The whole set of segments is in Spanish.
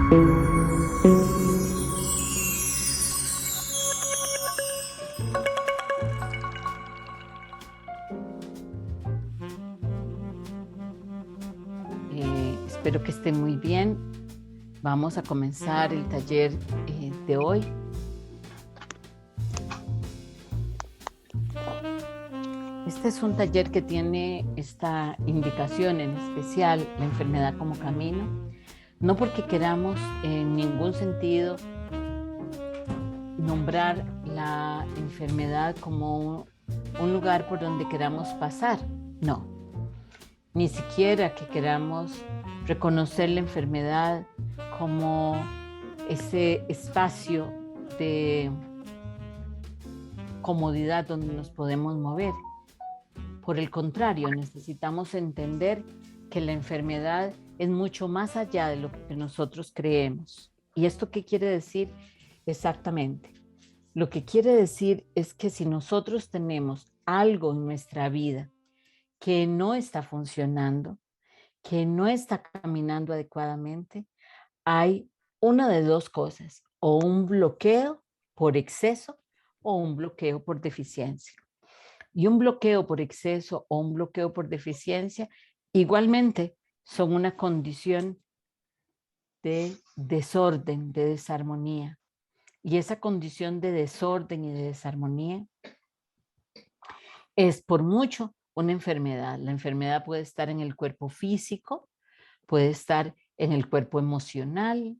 Espero que estén muy bien. Vamos a comenzar el taller de hoy. Este es un taller que tiene esta indicación en especial, la enfermedad como camino, no porque queramos en ningún sentido nombrar la enfermedad como un lugar por donde queramos pasar, no, ni siquiera que queramos reconocer la enfermedad como ese espacio de comodidad donde nos podemos mover. Por el contrario, necesitamos entender que la enfermedad es mucho más allá de lo que nosotros creemos. ¿Y esto qué quiere decir exactamente? Lo que quiere decir es que si nosotros tenemos algo en nuestra vida que no está funcionando, que no está caminando adecuadamente, hay una de dos cosas, o un bloqueo por exceso o un bloqueo por deficiencia. Y un bloqueo por exceso o un bloqueo por deficiencia igualmente son una condición de desorden, de desarmonía. Y esa condición de desorden y de desarmonía es por mucho una enfermedad. La enfermedad puede estar en el cuerpo físico, puede estar en el cuerpo emocional.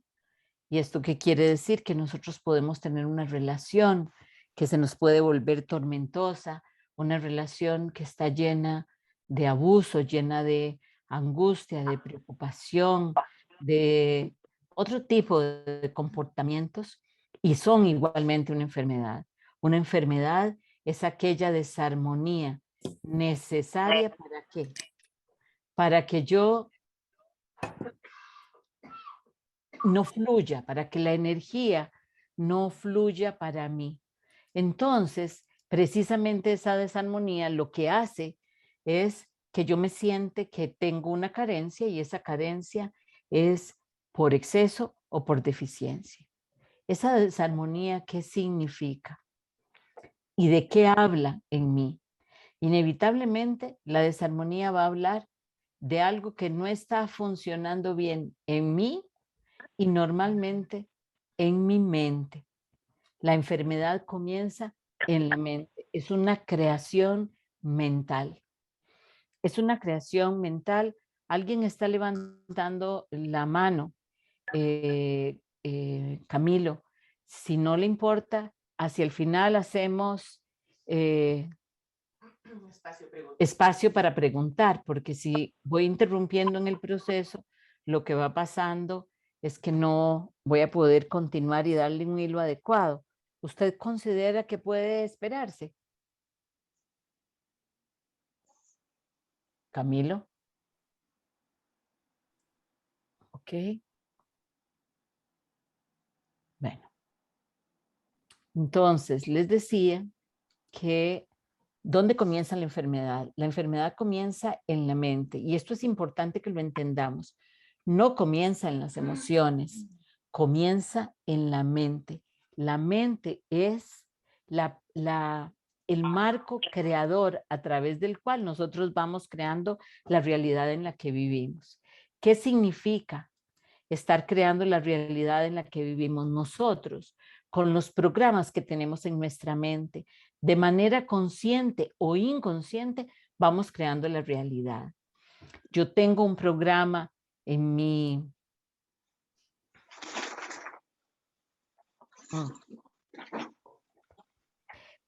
¿Y esto qué quiere decir? Que nosotros podemos tener una relación que se nos puede volver tormentosa, una relación que está llena de abuso, llena de angustia, de preocupación, de otro tipo de comportamientos, y son igualmente una enfermedad. Una enfermedad es aquella desarmonía necesaria ¿para qué? Para que yo no fluya, para que la energía no fluya para mí. Entonces, precisamente esa desarmonía lo que hace es que yo me siente que tengo una carencia y esa carencia es por exceso o por deficiencia. Esa desarmonía, ¿qué significa? ¿Y de qué habla en mí? Inevitablemente, la desarmonía va a hablar de algo que no está funcionando bien en mí y normalmente en mi mente. La enfermedad comienza en la mente. Es una creación mental. Es una creación mental. Alguien está levantando la mano, Camilo. Si no le importa, hacia el final hacemos eh, espacio para preguntar, porque si voy interrumpiendo en el proceso, lo que va pasando es que no voy a poder continuar y darle un hilo adecuado. ¿Usted considera que puede esperarse? Camilo, ok. Bueno, entonces les decía que ¿dónde comienza la enfermedad? La enfermedad comienza en la mente y esto es importante que lo entendamos. No comienza en las emociones, comienza en la mente. La mente es el marco creador a través del cual nosotros vamos creando la realidad en la que vivimos. ¿Qué significa estar creando la realidad en la que vivimos nosotros, con los programas que tenemos en nuestra mente? De manera consciente o inconsciente, vamos creando la realidad. Yo tengo un programa en mi...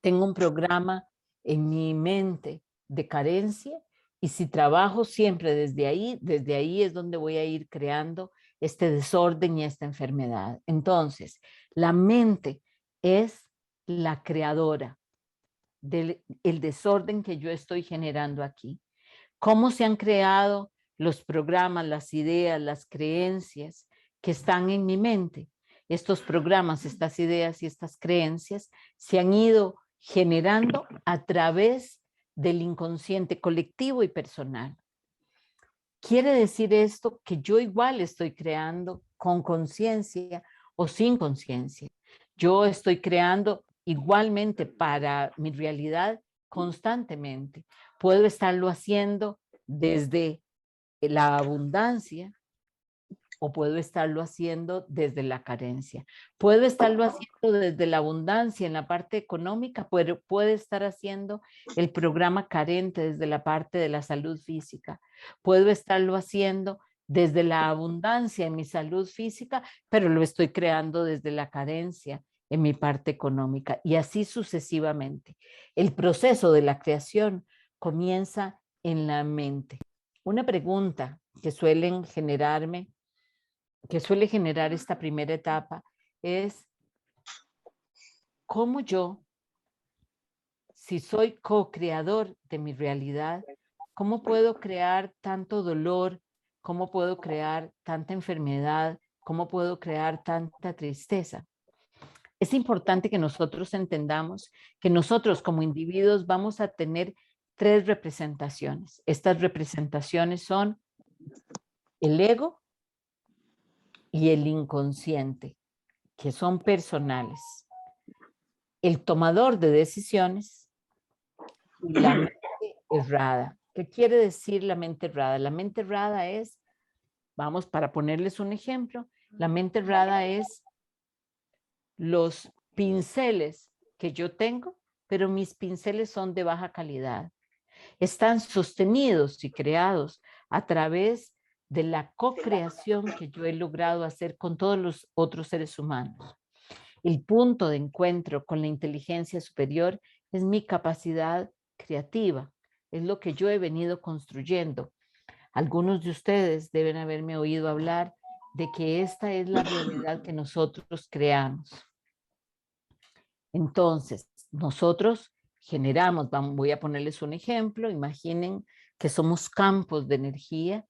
Tengo un programa en mi mente de carencia y si trabajo siempre desde ahí es donde voy a ir creando este desorden y esta enfermedad. Entonces, la mente es la creadora del el desorden que yo estoy generando aquí. ¿Cómo se han creado los programas, las ideas, las creencias que están en mi mente? Estos programas, estas ideas y estas creencias se han ido generando a través del inconsciente colectivo y personal. Quiere decir esto que yo igual estoy creando con conciencia o sin conciencia. Yo estoy creando igualmente para mi realidad constantemente. Puedo estarlo haciendo desde la abundancia o puedo estarlo haciendo desde la carencia. Puedo estarlo haciendo desde la abundancia en la parte económica, pero puede estar haciendo el programa carente desde la parte de la salud física. Puedo estarlo haciendo desde la abundancia en mi salud física, pero lo estoy creando desde la carencia en mi parte económica y así sucesivamente. El proceso de la creación comienza en la mente. Una pregunta que suele generar esta primera etapa es cómo yo, si soy co-creador de mi realidad, cómo puedo crear tanto dolor, cómo puedo crear tanta enfermedad, cómo puedo crear tanta tristeza. Es importante que nosotros entendamos que nosotros como individuos vamos a tener 3 representaciones. Estas representaciones son el ego y el inconsciente, que son personales. El tomador de decisiones y la mente errada. ¿Qué quiere decir la mente errada? La mente errada es, vamos, para ponerles un ejemplo, la mente errada es los pinceles que yo tengo, pero mis pinceles son de baja calidad. Están sostenidos y creados a través de la co-creación que yo he logrado hacer con todos los otros seres humanos. El punto de encuentro con la inteligencia superior es mi capacidad creativa, es lo que yo he venido construyendo. Algunos de ustedes deben haberme oído hablar de que esta es la realidad que nosotros creamos. Entonces, nosotros generamos, voy a ponerles un ejemplo, imaginen que somos campos de energía,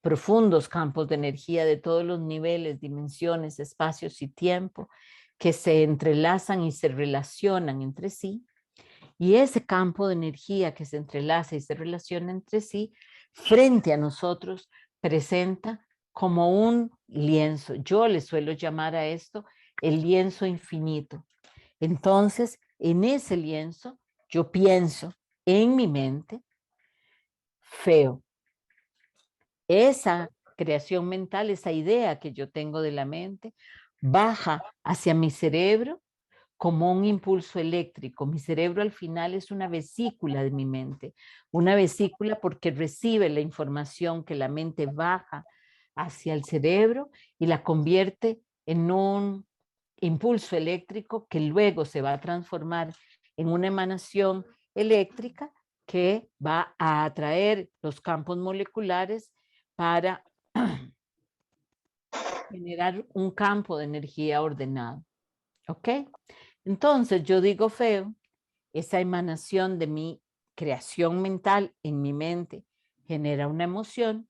profundos campos de energía de todos los niveles, dimensiones, espacios y tiempo, que se entrelazan y se relacionan entre sí. Y ese campo de energía que se entrelaza y se relaciona entre sí, frente a nosotros, presenta como un lienzo. Yo le suelo llamar a esto el lienzo infinito. Entonces, en ese lienzo, yo pienso en mi mente, feo. Esa creación mental, esa idea que yo tengo de la mente, baja hacia mi cerebro como un impulso eléctrico. Mi cerebro al final es una vesícula de mi mente, una vesícula porque recibe la información que la mente baja hacia el cerebro y la convierte en un impulso eléctrico que luego se va a transformar en una emanación eléctrica que va a atraer los campos moleculares para generar un campo de energía ordenado. ¿Ok? Entonces yo digo feo, esa emanación de mi creación mental en mi mente genera una emoción,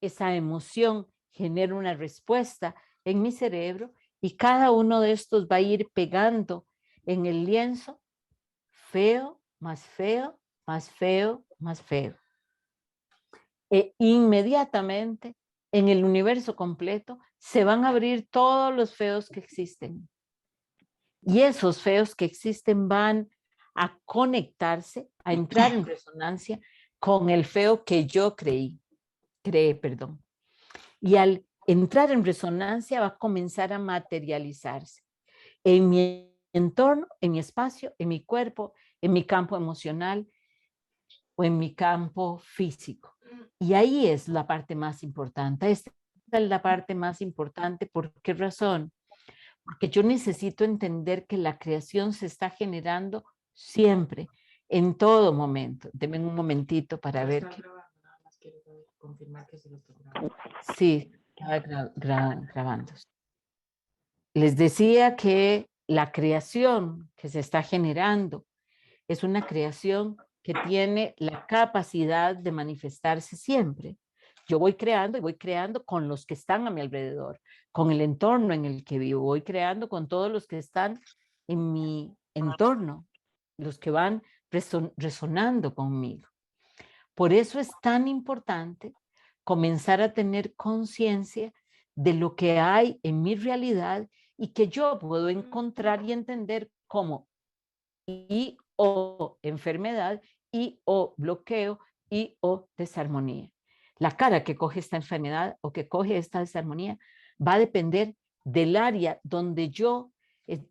esa emoción genera una respuesta en mi cerebro y cada uno de estos va a ir pegando en el lienzo feo, más feo, más feo, más feo. E inmediatamente en el universo completo se van a abrir todos los feos que existen. Y esos feos que existen van a conectarse, a entrar en resonancia con el feo que yo creé. Y al entrar en resonancia va a comenzar a materializarse en mi entorno, en mi espacio, en mi cuerpo, en mi campo emocional o en mi campo físico. Y ahí es la parte más importante. Esta es la parte más importante. ¿Por qué razón? Porque yo necesito entender que la creación se está generando siempre, en todo momento. Denme un momentito para ver. Confirmar que se lo estoy grabando. Sí, estaba grabando. Les decía que la creación que se está generando es una creación que tiene la capacidad de manifestarse siempre. Yo voy creando y voy creando con los que están a mi alrededor, con el entorno en el que vivo, voy creando con todos los que están en mi entorno, los que van resonando conmigo. Por eso es tan importante comenzar a tener conciencia de lo que hay en mi realidad y que yo puedo encontrar y entender como y o enfermedad y o bloqueo y o desarmonía. La cara que coge esta enfermedad o que coge esta desarmonía va a depender del área donde yo,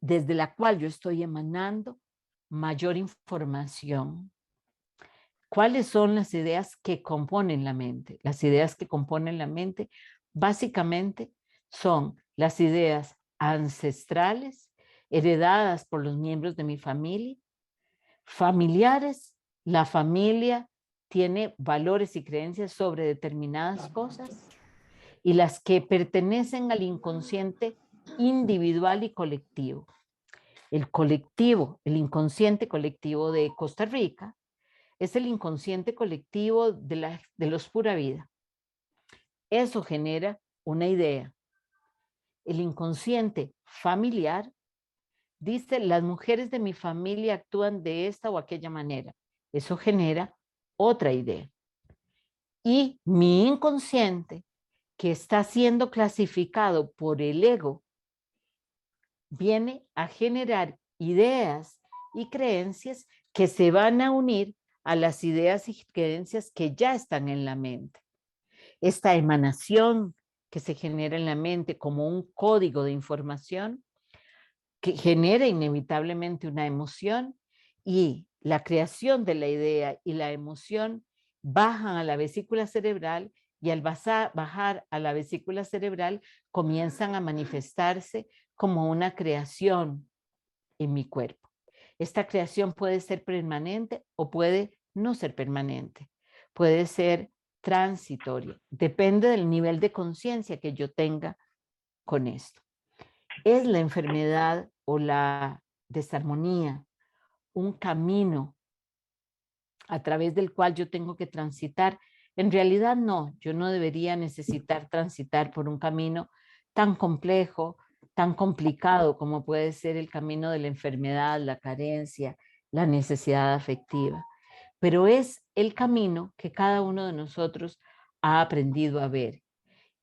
desde la cual yo estoy emanando mayor información. ¿Cuáles son las ideas que componen la mente? Las ideas que componen la mente básicamente son las ideas ancestrales, heredadas por los miembros de mi familia, familiares. La familia tiene valores y creencias sobre determinadas cosas y las que pertenecen al inconsciente individual y colectivo. El colectivo, el inconsciente colectivo de Costa Rica, es el inconsciente colectivo de los pura vida. Eso genera una idea. El inconsciente familiar dice, las mujeres de mi familia actúan de esta o aquella manera. Eso genera otra idea. Y mi inconsciente, que está siendo clasificado por el ego, viene a generar ideas y creencias que se van a unir a las ideas y creencias que ya están en la mente. Esta emanación que se genera en la mente como un código de información que genera inevitablemente una emoción, y la creación de la idea y la emoción bajan a la vesícula cerebral, y al bajar a la vesícula cerebral comienzan a manifestarse como una creación en mi cuerpo. Esta creación puede ser permanente o puede no ser permanente. Puede ser transitoria. Depende del nivel de conciencia que yo tenga con esto. ¿Es la enfermedad o la desarmonía un camino a través del cual yo tengo que transitar? En realidad no, yo no debería necesitar transitar por un camino tan complejo, tan complicado como puede ser el camino de la enfermedad, la carencia, la necesidad afectiva. Pero es el camino que cada uno de nosotros ha aprendido a ver.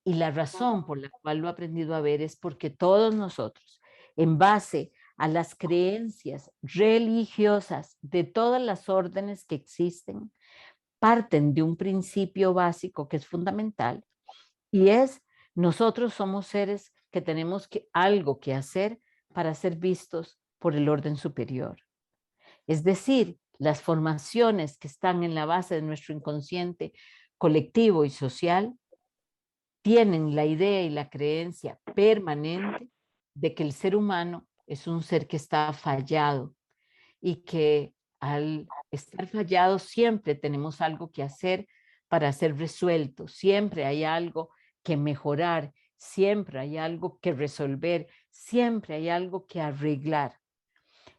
Y la razón por la cual lo he aprendido a ver es porque todos nosotros, en base a las creencias religiosas de todas las órdenes que existen, parten de un principio básico que es fundamental, y es: nosotros somos seres que tenemos algo que hacer para ser vistos por el orden superior. Es decir, las formaciones que están en la base de nuestro inconsciente colectivo y social tienen la idea y la creencia permanente de que el ser humano es un ser que está fallado y que al estar fallado siempre tenemos algo que hacer para ser resuelto, siempre hay algo que mejorar, siempre hay algo que resolver, siempre hay algo que arreglar.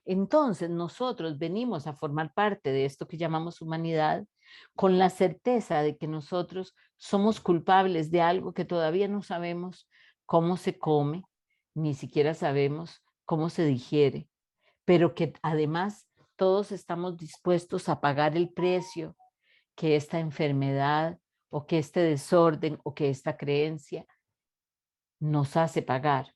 Entonces nosotros venimos a formar parte de esto que llamamos humanidad con la certeza de que nosotros somos culpables de algo que todavía no sabemos cómo se come, ni siquiera sabemos cómo se digiere, pero que además todos estamos dispuestos a pagar el precio que esta enfermedad o que este desorden o que esta creencia nos hace pagar.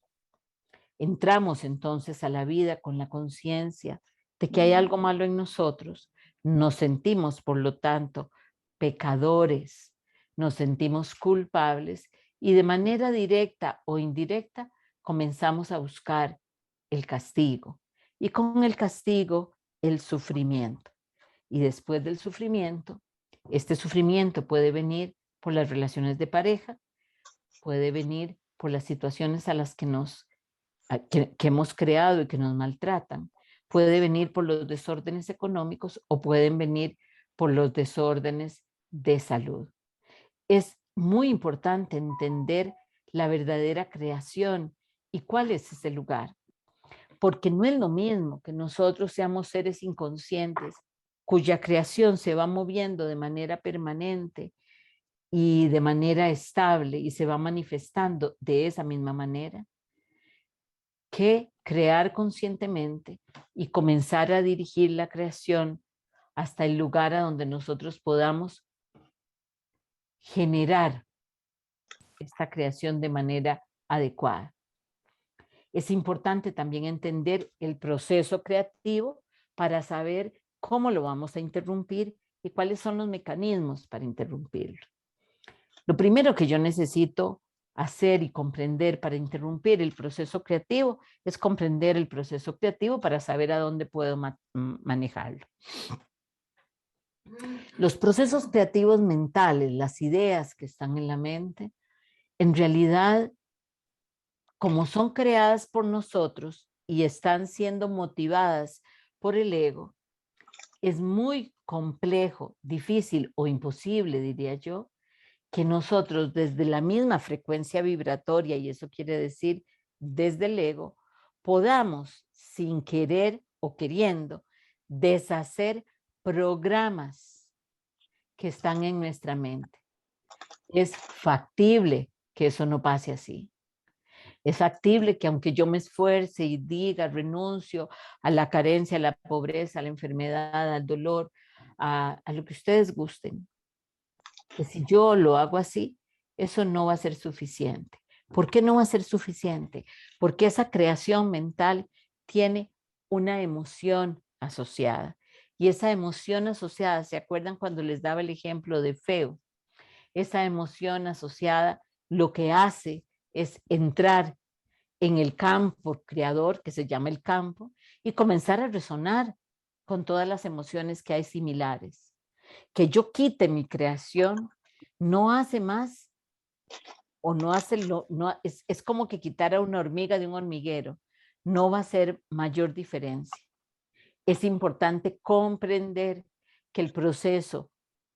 Entramos entonces a la vida con la conciencia de que hay algo malo en nosotros. Nos sentimos, por lo tanto, pecadores, nos sentimos culpables y de manera directa o indirecta comenzamos a buscar el castigo. Y con el castigo, el sufrimiento. Y después del sufrimiento, este sufrimiento puede venir por las relaciones de pareja, puede venir por las situaciones a las que que hemos creado y que nos maltratan. Puede venir por los desórdenes económicos o pueden venir por los desórdenes de salud. Es muy importante entender la verdadera creación y cuál es ese lugar, porque no es lo mismo que nosotros seamos seres inconscientes cuya creación se va moviendo de manera permanente y de manera estable y se va manifestando de esa misma manera, que crear conscientemente y comenzar a dirigir la creación hasta el lugar a donde nosotros podamos generar esta creación de manera adecuada. Es importante también entender el proceso creativo para saber cómo lo vamos a interrumpir y cuáles son los mecanismos para interrumpirlo. Lo primero que yo necesito hacer y comprender para interrumpir el proceso creativo es comprender el proceso creativo para saber a dónde puedo manejarlo. Los procesos creativos mentales, las ideas que están en la mente, en realidad, como son creadas por nosotros y están siendo motivadas por el ego, es muy complejo, difícil o imposible, diría yo, que nosotros desde la misma frecuencia vibratoria, y eso quiere decir desde el ego, podamos sin querer o queriendo deshacer programas que están en nuestra mente. Es factible que eso no pase así. Es factible que aunque yo me esfuerce y diga, renuncio a la carencia, a la pobreza, a la enfermedad, al dolor, a lo que ustedes gusten, que si yo lo hago así, eso no va a ser suficiente. ¿Por qué no va a ser suficiente? Porque esa creación mental tiene una emoción asociada. Y esa emoción asociada, ¿se acuerdan cuando les daba el ejemplo de feo? Esa emoción asociada lo que hace es entrar en el campo creador, que se llama el campo, y comenzar a resonar con todas las emociones que hay similares. Que yo quite mi creación no hace más o no hace lo, no, es como que quitar a una hormiga de un hormiguero. No va a ser mayor diferencia. Es importante comprender que el proceso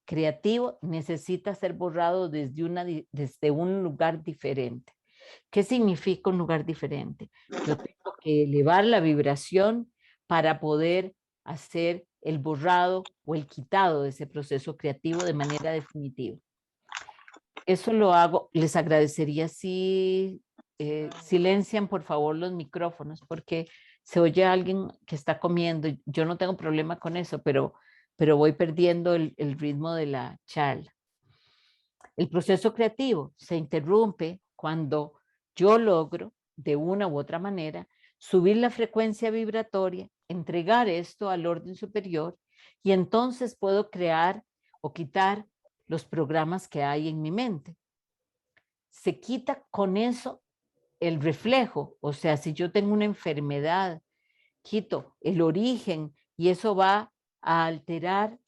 creativo necesita ser borrado desde un lugar diferente. ¿Qué significa un lugar diferente? Yo tengo que elevar la vibración para poder hacer el borrado o el quitado de ese proceso creativo de manera definitiva. Eso lo hago, les agradecería si silencian por favor los micrófonos porque se oye a alguien que está comiendo. Yo no tengo problema con eso, pero voy perdiendo el ritmo de la charla. El proceso creativo se interrumpe cuando yo logro, de una u otra manera, subir la frecuencia vibratoria, entregar esto al orden superior y entonces puedo crear o quitar los programas que hay en mi mente. Se quita con eso el reflejo, o sea, si yo tengo una enfermedad, quito el origen y eso va a alterar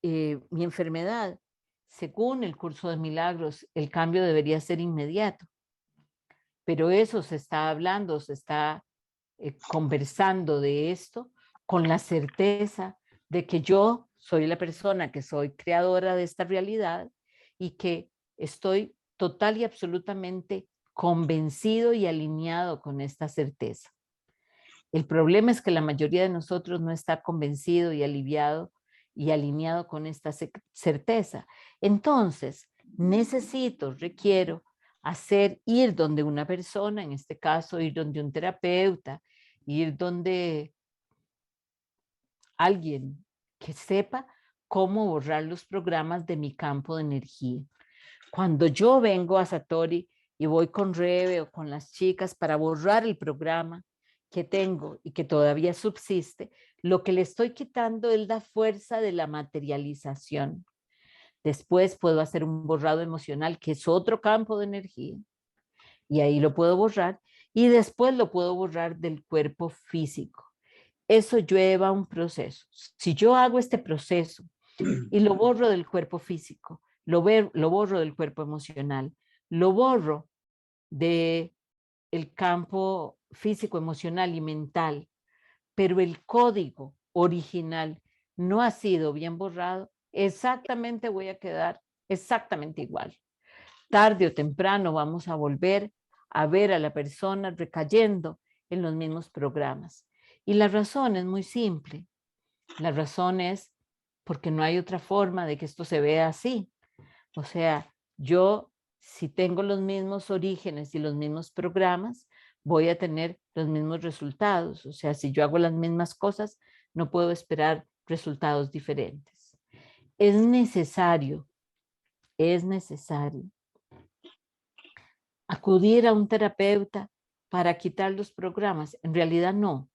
mi enfermedad. Según el curso de milagros, el cambio debería ser inmediato. Pero eso se está hablando, se está conversando de esto con la certeza de que yo soy la persona que soy creadora de esta realidad y que estoy total y absolutamente convencido y alineado con esta certeza. El problema es que la mayoría de nosotros no está convencido y aliviado y alineado con esta certeza. Entonces, requiero ir donde una persona, en este caso, ir donde un terapeuta, ir donde alguien que sepa cómo borrar los programas de mi campo de energía. Cuando yo vengo a Satori y voy con Rebe o con las chicas para borrar el programa que tengo y que todavía subsiste, lo que le estoy quitando es la fuerza de la materialización. Después puedo hacer un borrado emocional, que es otro campo de energía, y ahí lo puedo borrar, y después lo puedo borrar del cuerpo físico. Eso lleva un proceso. Si yo hago este proceso y lo borro del cuerpo físico, lo borro del cuerpo emocional, lo borro del campo físico, emocional y mental, pero el código original no ha sido bien borrado, exactamente voy a quedar exactamente igual. Tarde o temprano vamos a volver a ver a la persona recayendo en los mismos programas. Y la razón es muy simple. La razón es porque no hay otra forma de que esto se vea así. O sea, yo si tengo los mismos orígenes y los mismos programas, voy a tener los mismos resultados. O sea, si yo hago las mismas cosas, no puedo esperar resultados diferentes. Es necesario acudir a un terapeuta para quitar los programas. En realidad no.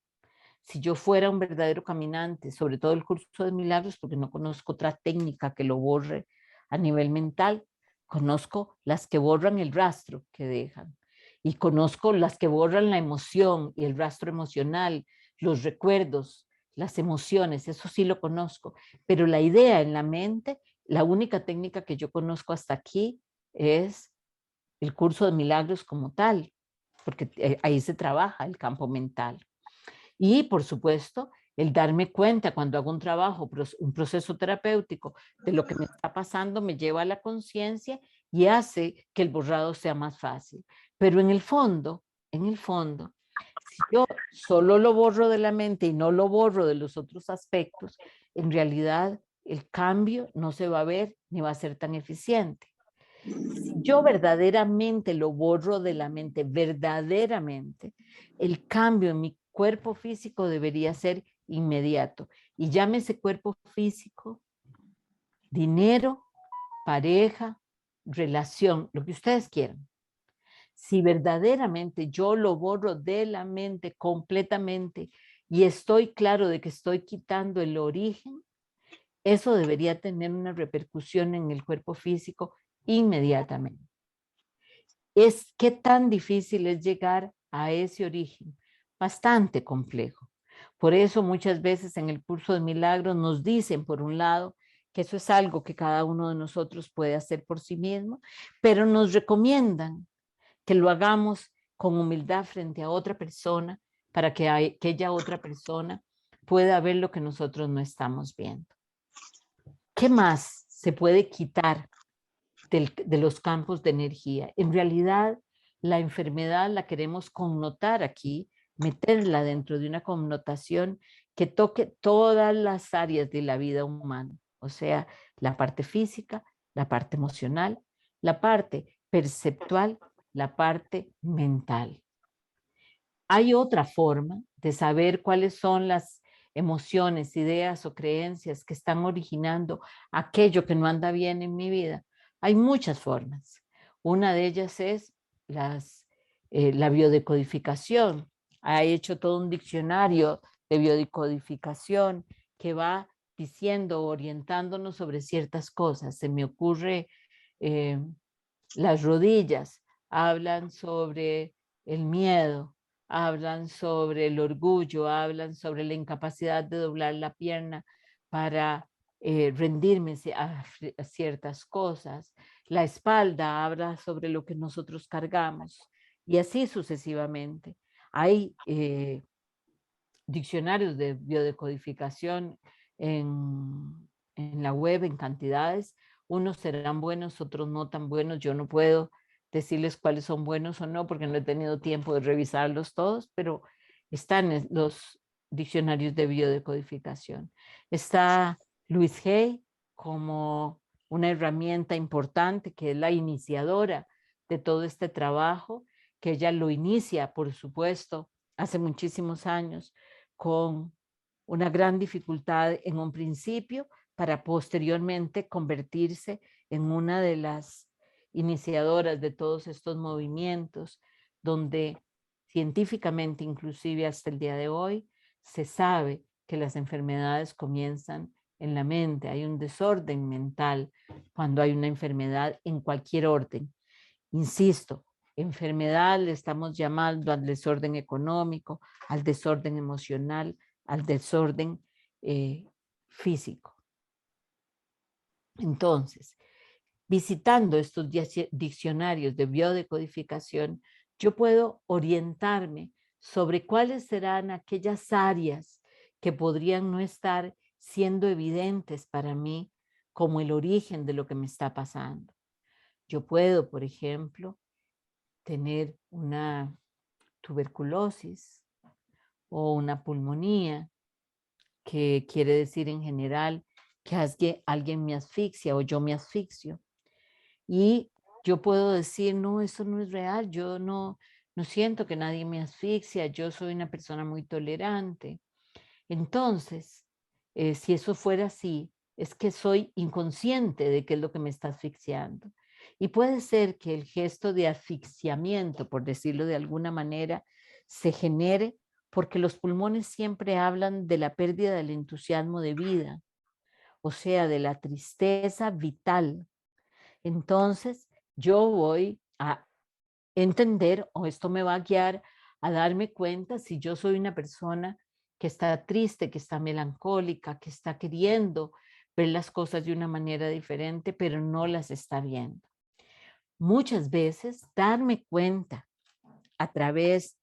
Si yo fuera un verdadero caminante, sobre todo el curso de milagros, porque no conozco otra técnica que lo borre a nivel mental, conozco las que borran el rastro que dejan y conozco las que borran la emoción y el rastro emocional, los recuerdos, las emociones, eso sí lo conozco, pero la idea en la mente, la única técnica que yo conozco hasta aquí es el curso de milagros como tal, porque ahí se trabaja el campo mental. Y por supuesto, el darme cuenta cuando hago un trabajo, un proceso terapéutico de lo que me está pasando, me lleva a la conciencia y hace que el borrado sea más fácil. Pero en el fondo, si yo solo lo borro de la mente y no lo borro de los otros aspectos, en realidad el cambio no se va a ver ni va a ser tan eficiente. Si yo verdaderamente lo borro de la mente, verdaderamente, el cambio en mi cuerpo físico debería ser inmediato. Y llámese cuerpo físico, dinero, pareja, relación, lo que ustedes quieran. Si verdaderamente yo lo borro de la mente completamente y estoy claro de que estoy quitando el origen, eso debería tener una repercusión en el cuerpo físico inmediatamente. Es qué tan difícil es llegar a ese origen, bastante complejo. Por eso muchas veces en el curso de milagros nos dicen, por un lado, que eso es algo que cada uno de nosotros puede hacer por sí mismo, pero nos recomiendan que lo hagamos con humildad frente a otra persona para que aquella otra persona pueda ver lo que nosotros no estamos viendo. ¿Qué más se puede quitar de los campos de energía? En realidad, la enfermedad la queremos connotar aquí, meterla dentro de una connotación que toque todas las áreas de la vida humana, o sea, la parte física, la parte emocional, la parte perceptual, la parte mental. Hay otra forma de saber cuáles son las emociones, ideas o creencias que están originando aquello que no anda bien en mi vida. Hay muchas formas. Una de ellas es la biodecodificación. Ha hecho todo un diccionario de biodecodificación que va diciendo, orientándonos sobre ciertas cosas. Se me ocurre eh, las rodillas, hablan sobre el miedo, hablan sobre el orgullo, hablan sobre la incapacidad de doblar la pierna para rendirme a ciertas cosas. La espalda habla sobre lo que nosotros cargamos y así sucesivamente. Hay diccionarios de biodecodificación en la web en cantidades. Unos serán buenos, otros no tan buenos. Yo no puedo decirles cuáles son buenos o no porque no he tenido tiempo de revisarlos todos, pero están en los diccionarios de biodecodificación. Está Louise Hay como una herramienta importante que es la iniciadora de todo este trabajo, que ella lo inicia, por supuesto, hace muchísimos años, con una gran dificultad en un principio para posteriormente convertirse en una de las iniciadoras de todos estos movimientos, donde científicamente, inclusive hasta el día de hoy, se sabe que las enfermedades comienzan en la mente. Hay un desorden mental cuando hay una enfermedad en cualquier orden. Insisto, enfermedad le estamos llamando al desorden económico, al desorden emocional, al desorden físico. Entonces, visitando estos diccionarios de biodecodificación, yo puedo orientarme sobre cuáles serán aquellas áreas que podrían no estar siendo evidentes para mí como el origen de lo que me está pasando. Yo puedo, por ejemplo, tener una tuberculosis o una pulmonía, que quiere decir en general que alguien me asfixia o yo me asfixio. Y yo puedo decir, no, eso no es real, yo no siento que nadie me asfixia, yo soy una persona muy tolerante. Entonces, si eso fuera así, es que soy inconsciente de qué es lo que me está asfixiando. Y puede ser que el gesto de asfixiamiento, por decirlo de alguna manera, se genere porque los pulmones siempre hablan de la pérdida del entusiasmo de vida, o sea, de la tristeza vital. Entonces, yo voy a entender, o esto me va a guiar a darme cuenta si yo soy una persona que está triste, que está melancólica, que está queriendo ver las cosas de una manera diferente, pero no las está viendo. Muchas veces darme cuenta a través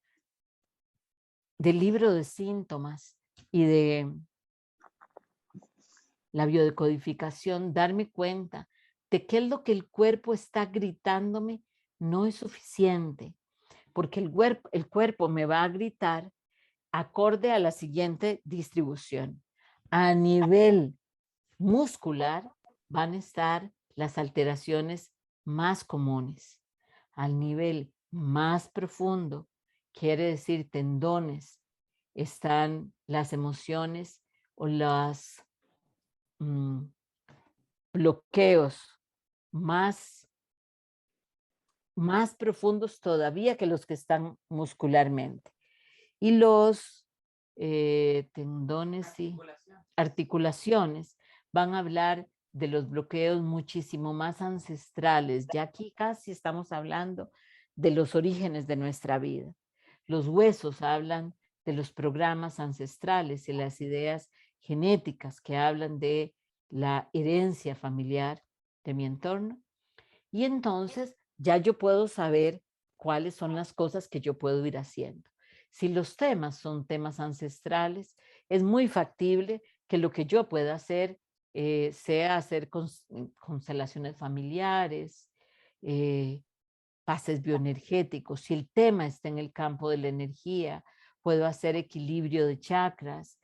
del libro de síntomas y de la biodecodificación, darme cuenta de qué es lo que el cuerpo está gritándome, no es suficiente, porque el cuerpo me va a gritar acorde a la siguiente distribución. A nivel muscular van a estar las alteraciones más comunes. Al nivel más profundo, quiere decir tendones, están las emociones o los bloqueos más, más profundos todavía que los que están muscularmente. Y los tendones y articulaciones van a hablar de los bloqueos muchísimo más ancestrales. Ya aquí casi estamos hablando de los orígenes de nuestra vida. Los huesos hablan de los programas ancestrales y las ideas genéticas que hablan de la herencia familiar de mi entorno. Y entonces ya yo puedo saber cuáles son las cosas que yo puedo ir haciendo. Si los temas son temas ancestrales, es muy factible que lo que yo pueda hacer sea hacer constelaciones familiares, eh, pases bioenergéticos. Si el tema está en el campo de la energía, puedo hacer equilibrio de chakras,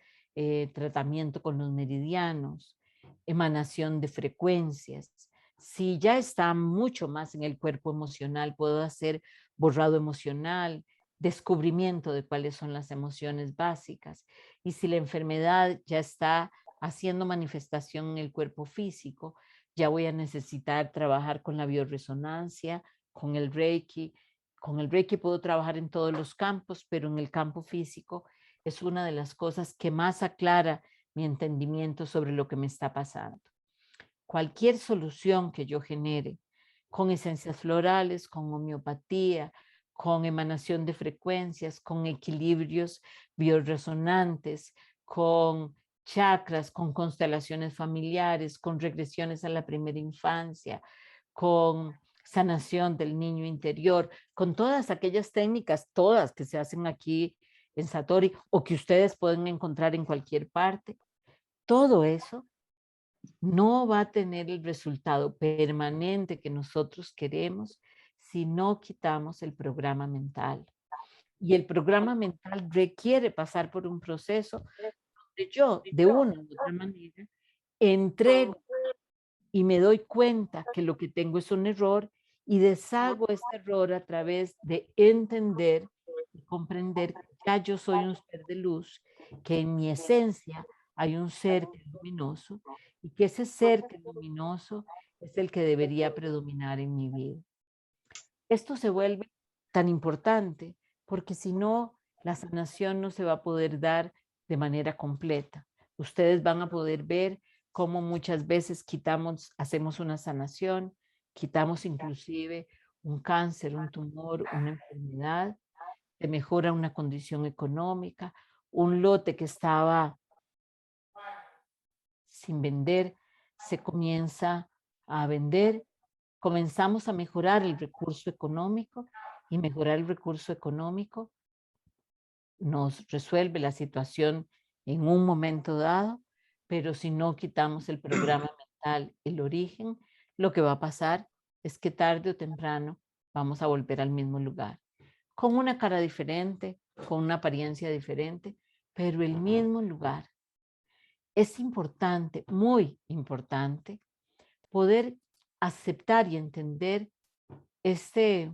tratamiento con los meridianos, emanación de frecuencias. Si ya está mucho más en el cuerpo emocional, puedo hacer borrado emocional, descubrimiento de cuáles son las emociones básicas. Y si la enfermedad ya está haciendo manifestación en el cuerpo físico, ya voy a necesitar trabajar con la bioresonancia, con el Reiki. Con el Reiki puedo trabajar en todos los campos, pero en el campo físico es una de las cosas que más aclara mi entendimiento sobre lo que me está pasando. Cualquier solución que yo genere con esencias florales, con homeopatía, con emanación de frecuencias, con equilibrios bioresonantes, con chakras, con constelaciones familiares, con regresiones a la primera infancia, con sanación del niño interior, con todas aquellas técnicas, todas que se hacen aquí en Satori o que ustedes pueden encontrar en cualquier parte. Todo eso no va a tener el resultado permanente que nosotros queremos si no quitamos el programa mental. Y el programa mental requiere pasar por un proceso donde yo, de una u otra manera, entrego y me doy cuenta que lo que tengo es un error y deshago ese error a través de entender y comprender que ya yo soy un ser de luz, que en mi esencia hay un ser que es luminoso y que ese ser que es luminoso es el que debería predominar en mi vida. Esto se vuelve tan importante porque si no, la sanación no se va a poder dar de manera completa. Ustedes van a poder ver cómo muchas veces hacemos una sanación, quitamos inclusive un cáncer, un tumor, una enfermedad, se mejora una condición económica, un lote que estaba sin vender se comienza a vender, comenzamos a mejorar el recurso económico y mejorar el recurso económico nos resuelve la situación en un momento dado, pero si no quitamos el programa mental, el origen, lo que va a pasar es que tarde o temprano vamos a volver al mismo lugar, con una cara diferente, con una apariencia diferente, pero el mismo lugar. Es importante, muy importante, poder aceptar y entender este,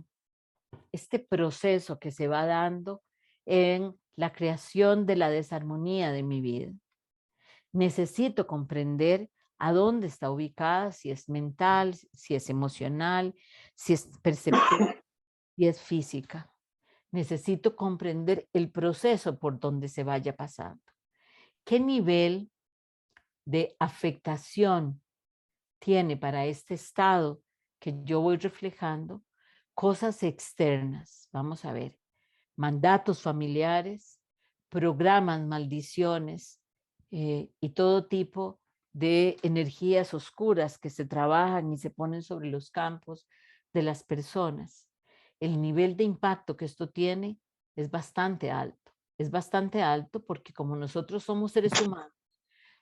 este proceso que se va dando en la creación de la desarmonía de mi vida. Necesito comprender a dónde está ubicada, si es mental, si es emocional, si es perceptiva, si es física. Necesito comprender el proceso por donde se vaya pasando. ¿Qué nivel de afectación tiene para este estado que yo voy reflejando cosas externas? Vamos a ver, mandatos familiares, programas, maldiciones y todo tipo de energías oscuras que se trabajan y se ponen sobre los campos de las personas. El nivel de impacto que esto tiene es bastante alto. Es bastante alto porque como nosotros somos seres humanos,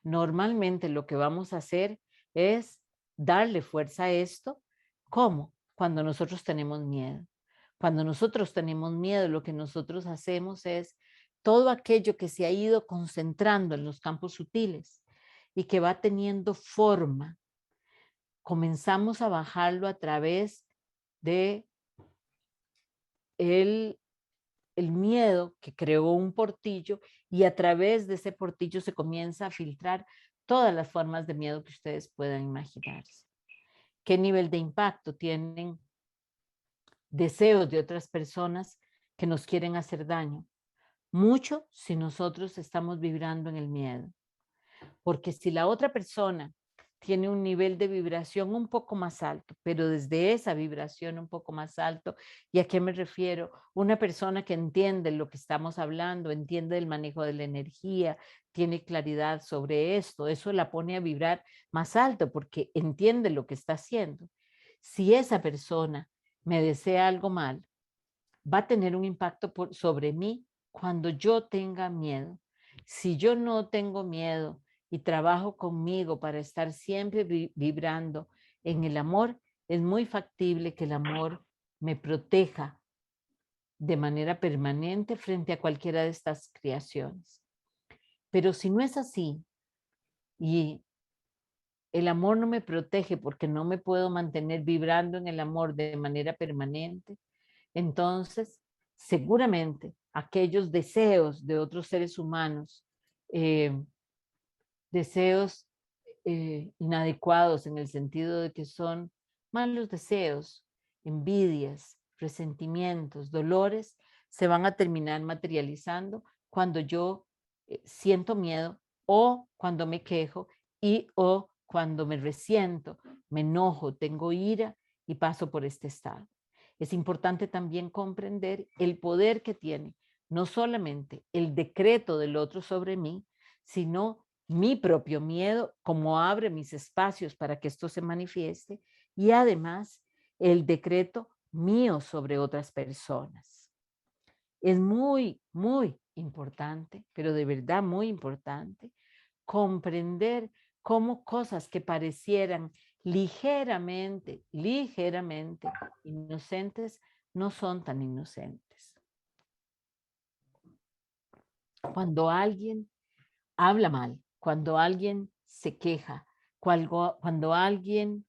normalmente lo que vamos a hacer es darle fuerza a esto. ¿Cómo? Cuando nosotros tenemos miedo. Cuando nosotros tenemos miedo, lo que nosotros hacemos es todo aquello que se ha ido concentrando en los campos sutiles y que va teniendo forma, comenzamos a bajarlo a través de el miedo que creó un portillo y a través de ese portillo se comienza a filtrar todas las formas de miedo que ustedes puedan imaginarse. ¿Qué nivel de impacto tienen deseos de otras personas que nos quieren hacer daño? Mucho si nosotros estamos vibrando en el miedo. Porque si la otra persona tiene un nivel de vibración un poco más alto, pero desde esa vibración un poco más alto, ¿y a qué me refiero? Una persona que entiende lo que estamos hablando, entiende el manejo de la energía, tiene claridad sobre esto, eso la pone a vibrar más alto porque entiende lo que está haciendo. Si esa persona me desea algo mal, va a tener un impacto sobre mí cuando yo tenga miedo. Si yo no tengo miedo y trabajo conmigo para estar siempre vibrando en el amor, es muy factible que el amor me proteja de manera permanente frente a cualquiera de estas creaciones. Pero si no es así y el amor no me protege porque no me puedo mantener vibrando en el amor de manera permanente, entonces seguramente aquellos deseos de otros seres humanos, eh, deseos inadecuados en el sentido de que son malos deseos, envidias, resentimientos, dolores, se van a terminar materializando cuando yo siento miedo o cuando me quejo y o cuando me resiento, me enojo, tengo ira y paso por este estado. Es importante también comprender el poder que tiene no solamente el decreto del otro sobre mí, sino mi propio miedo, cómo abre mis espacios para que esto se manifieste, y además el decreto mío sobre otras personas. Es muy, muy importante, pero de verdad muy importante, comprender cómo cosas que parecieran ligeramente inocentes, no son tan inocentes. Cuando alguien habla mal, cuando alguien se queja, cuando alguien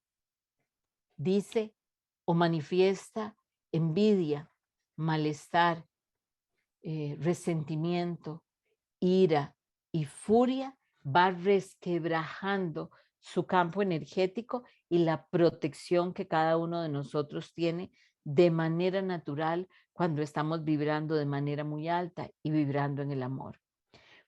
dice o manifiesta envidia, malestar, resentimiento, ira y furia, va resquebrajando su campo energético y la protección que cada uno de nosotros tiene de manera natural cuando estamos vibrando de manera muy alta y vibrando en el amor.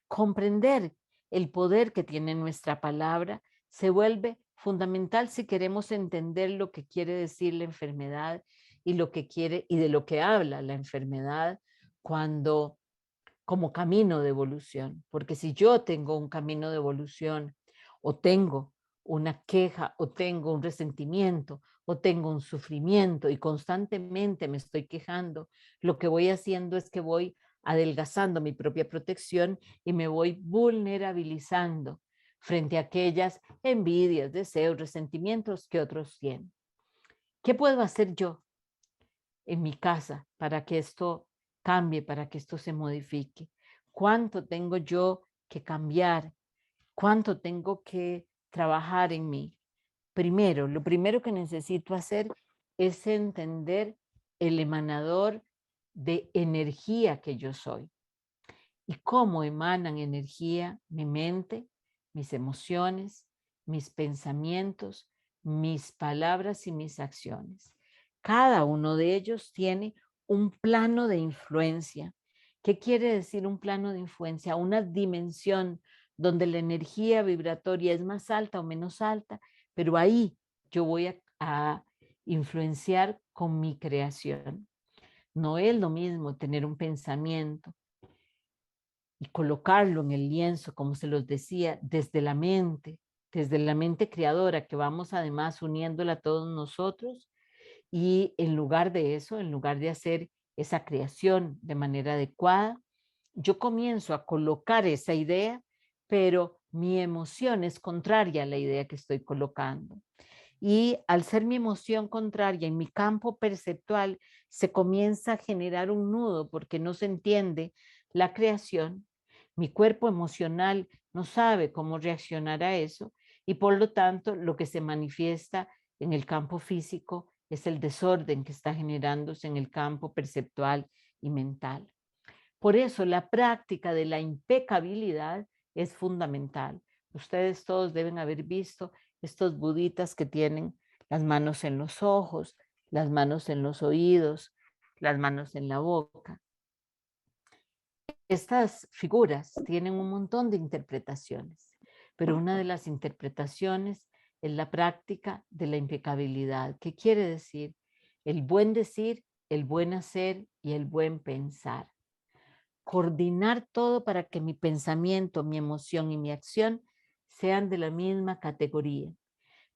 Comprender el poder que tiene nuestra palabra se vuelve fundamental si queremos entender lo que quiere decir la enfermedad y lo que quiere y de lo que habla la enfermedad cuando como camino de evolución, porque si yo tengo un camino de evolución o tengo una queja o tengo un resentimiento o tengo un sufrimiento y constantemente me estoy quejando, lo que voy haciendo es que voy adelgazando mi propia protección y me voy vulnerabilizando frente a aquellas envidias, deseos, resentimientos que otros tienen. ¿Qué puedo hacer yo en mi casa para que esto cambie, para que esto se modifique? ¿Cuánto tengo yo que cambiar? ¿Cuánto tengo que trabajar en mí? Primero, lo primero que necesito hacer es entender el emanador de energía que yo soy y cómo emanan energía mi mente, mis emociones, mis pensamientos, mis palabras y mis acciones. Cada uno de ellos tiene un plano de influencia. ¿Qué quiere decir un plano de influencia? Una dimensión donde la energía vibratoria es más alta o menos alta, pero ahí yo voy a influenciar con mi creación. No es lo mismo tener un pensamiento y colocarlo en el lienzo, como se los decía, desde la mente creadora, que vamos además uniéndola a todos nosotros, y en lugar de eso, en lugar de hacer esa creación de manera adecuada, yo comienzo a colocar esa idea, pero mi emoción es contraria a la idea que estoy colocando. Y al ser mi emoción contraria en mi campo perceptual, se comienza a generar un nudo porque no se entiende la creación. Mi cuerpo emocional no sabe cómo reaccionar a eso y por lo tanto lo que se manifiesta en el campo físico es el desorden que está generándose en el campo perceptual y mental. Por eso la práctica de la impecabilidad es fundamental. Ustedes todos deben haber visto estos buditas que tienen las manos en los ojos, las manos en los oídos, las manos en la boca. Estas figuras tienen un montón de interpretaciones, pero una de las interpretaciones es la práctica de la impecabilidad. ¿Qué quiere decir? El buen decir, el buen hacer y el buen pensar. Coordinar todo para que mi pensamiento, mi emoción y mi acción sean de la misma categoría.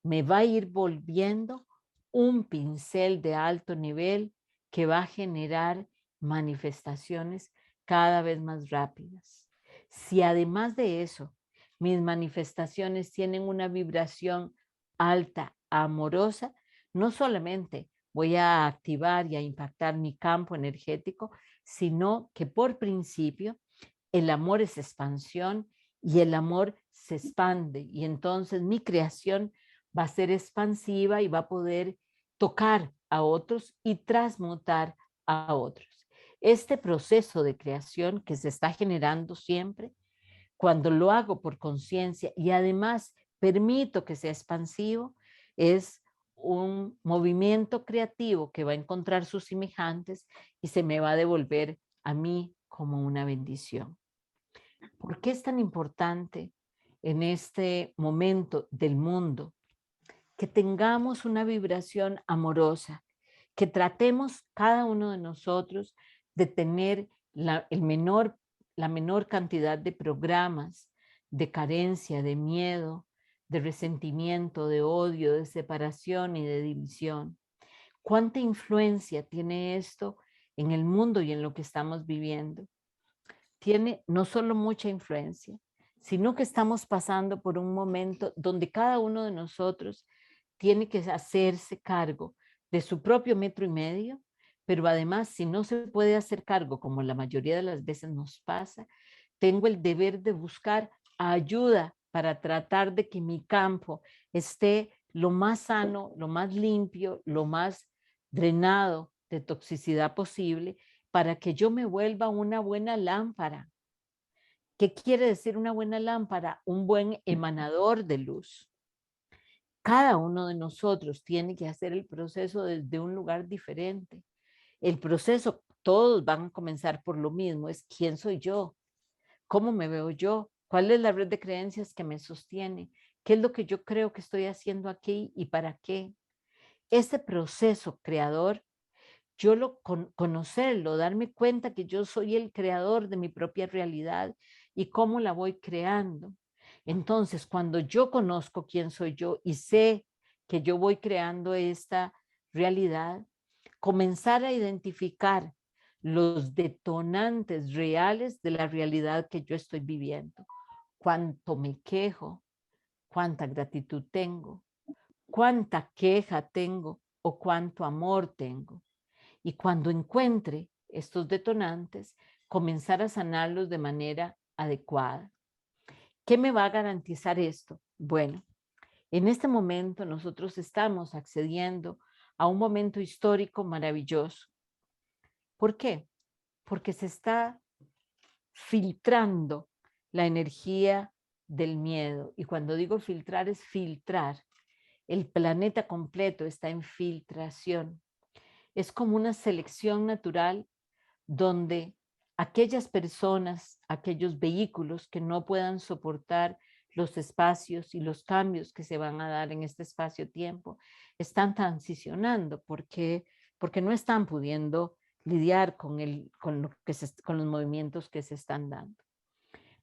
Me va a ir volviendo un pincel de alto nivel que va a generar manifestaciones cada vez más rápidas. Si además de eso, mis manifestaciones tienen una vibración alta, amorosa, no solamente voy a activar y a impactar mi campo energético, sino que por principio el amor es expansión y el amor se expande y entonces mi creación va a ser expansiva y va a poder tocar a otros y transmutar a otros. Este proceso de creación que se está generando siempre, cuando lo hago por conciencia y además permito que sea expansivo, es un movimiento creativo que va a encontrar sus semejantes y se me va a devolver a mí como una bendición. ¿Por qué es tan importante en este momento del mundo que tengamos una vibración amorosa, que tratemos cada uno de nosotros de tener la menor cantidad de programas de carencia, de miedo, de resentimiento, de odio, de separación y de división? ¿Cuánta influencia tiene esto en el mundo y en lo que estamos viviendo? Tiene no solo mucha influencia, sino que estamos pasando por un momento donde cada uno de nosotros tiene que hacerse cargo de su propio metro y medio, pero además, si no se puede hacer cargo, como la mayoría de las veces nos pasa, tengo el deber de buscar ayuda para tratar de que mi campo esté lo más sano, lo más limpio, lo más drenado de toxicidad posible, para que yo me vuelva una buena lámpara. ¿Qué quiere decir una buena lámpara? Un buen emanador de luz. Cada uno de nosotros tiene que hacer el proceso desde un lugar diferente. El proceso, todos van a comenzar por lo mismo, es quién soy yo, cómo me veo yo, cuál es la red de creencias que me sostiene, qué es lo que yo creo que estoy haciendo aquí y para qué. Ese proceso creador, yo conocerlo, darme cuenta que yo soy el creador de mi propia realidad y cómo la voy creando. Entonces, cuando yo conozco quién soy yo y sé que yo voy creando esta realidad, comenzar a identificar los detonantes reales de la realidad que yo estoy viviendo. Cuánto me quejo, cuánta gratitud tengo, cuánta queja tengo o cuánto amor tengo. Y cuando encuentre estos detonantes, comenzar a sanarlos de manera adecuada. ¿Qué me va a garantizar esto? Bueno, en este momento nosotros estamos accediendo a un momento histórico maravilloso. ¿Por qué? Porque se está filtrando la energía del miedo. Y cuando digo filtrar, es filtrar. El planeta completo está en filtración. Es como una selección natural donde aquellas personas, aquellos vehículos que no puedan soportar los espacios y los cambios que se van a dar en este espacio-tiempo, están transicionando porque no están pudiendo lidiar con los movimientos que se están dando.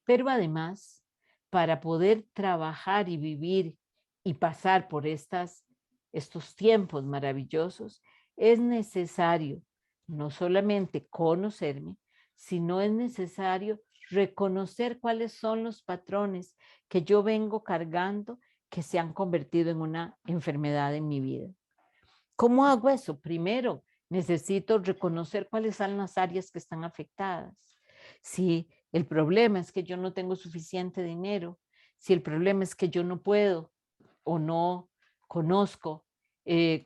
Pero además, para poder trabajar y vivir y pasar por estos tiempos maravillosos, es necesario no solamente conocerme, sino es necesario reconocer cuáles son los patrones que yo vengo cargando que se han convertido en una enfermedad en mi vida. ¿Cómo hago eso? Primero, necesito reconocer cuáles son las áreas que están afectadas. Si el problema es que yo no tengo suficiente dinero, si el problema es que yo no puedo o no conozco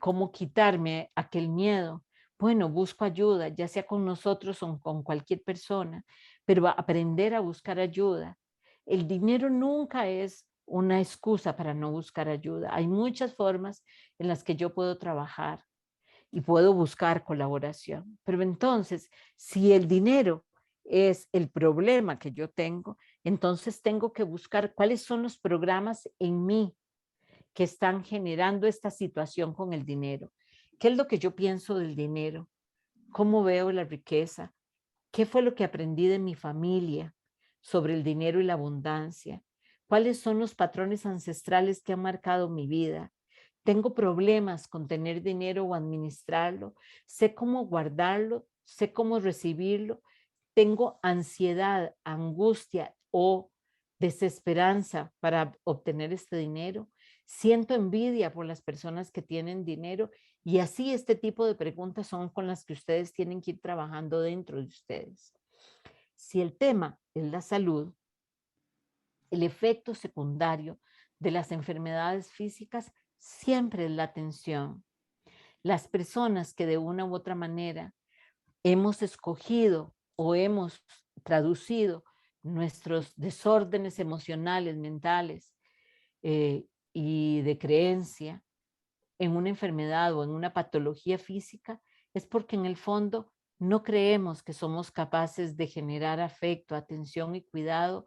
cómo quitarme aquel miedo, bueno, busco ayuda, ya sea con nosotros o con cualquier persona, pero aprender a buscar ayuda. El dinero nunca es una excusa para no buscar ayuda. Hay muchas formas en las que yo puedo trabajar y puedo buscar colaboración. Pero entonces, si el dinero es el problema que yo tengo, entonces tengo que buscar cuáles son los programas en mí que están generando esta situación con el dinero. ¿Qué es lo que yo pienso del dinero? ¿Cómo veo la riqueza? ¿Qué fue lo que aprendí de mi familia sobre el dinero y la abundancia? ¿Cuáles son los patrones ancestrales que han marcado mi vida? ¿Tengo problemas con tener dinero o administrarlo? ¿Sé cómo guardarlo? ¿Sé cómo recibirlo? ¿Tengo ansiedad, angustia o desesperanza para obtener este dinero? ¿Siento envidia por las personas que tienen dinero? Y así este tipo de preguntas son con las que ustedes tienen que ir trabajando dentro de ustedes. Si el tema es la salud, el efecto secundario de las enfermedades físicas siempre es la tensión. Las personas que de una u otra manera hemos escogido o hemos traducido nuestros desórdenes emocionales, mentales y de creencia en una enfermedad o en una patología física, es porque en el fondo no creemos que somos capaces de generar afecto, atención y cuidado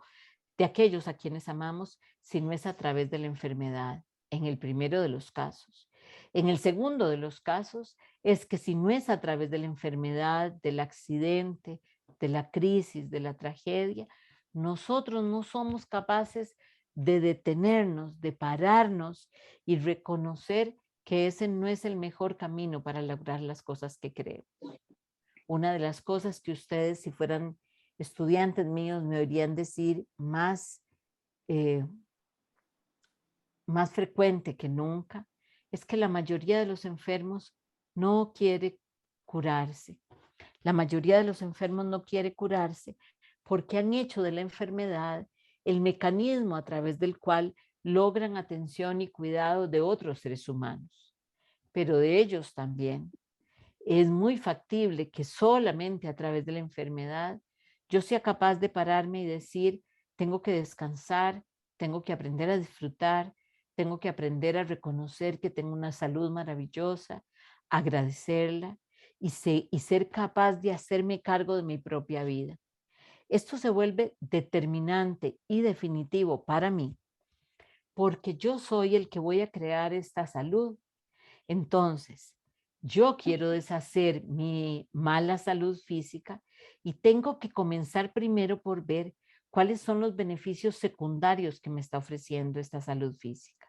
de aquellos a quienes amamos, si no es a través de la enfermedad, en el primero de los casos. En el segundo de los casos es que si no es a través de la enfermedad, del accidente, de la crisis, de la tragedia, nosotros no somos capaces de detenernos, de pararnos y reconocer que ese no es el mejor camino para lograr las cosas que queremos. Una de las cosas que ustedes, si fueran estudiantes míos, me oirían decir eh, más frecuente que nunca, es que la mayoría de los enfermos no quiere curarse. La mayoría de los enfermos no quiere curarse porque han hecho de la enfermedad el mecanismo a través del cual logran atención y cuidado de otros seres humanos, pero de ellos también. Es muy factible que solamente a través de la enfermedad yo sea capaz de pararme y decir, tengo que descansar, tengo que aprender a disfrutar, tengo que aprender a reconocer que tengo una salud maravillosa, agradecerla y ser capaz de hacerme cargo de mi propia vida. Esto se vuelve determinante y definitivo para mí, porque yo soy el que voy a crear esta salud. Entonces, yo quiero deshacer mi mala salud física y tengo que comenzar primero por ver cuáles son los beneficios secundarios que me está ofreciendo esta salud física.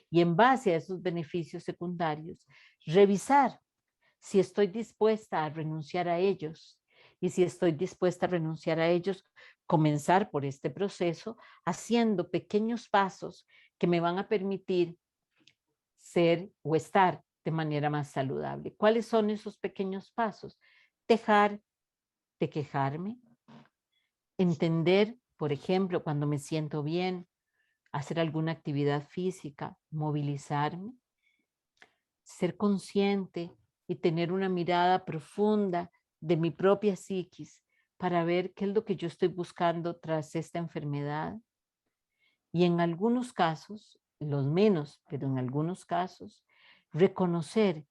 Y en base a esos beneficios secundarios, revisar si estoy dispuesta a renunciar a ellos. Y si estoy dispuesta a renunciar a ellos, comenzar por este proceso haciendo pequeños pasos que me van a permitir ser o estar de manera más saludable. ¿Cuáles son esos pequeños pasos? Dejar de quejarme, entender, por ejemplo, cuando me siento bien, hacer alguna actividad física, movilizarme, ser consciente y tener una mirada profunda de mi propia psiquis para ver qué es lo que yo estoy buscando tras esta enfermedad. Y en algunos casos, los menos, pero en algunos casos, reconocer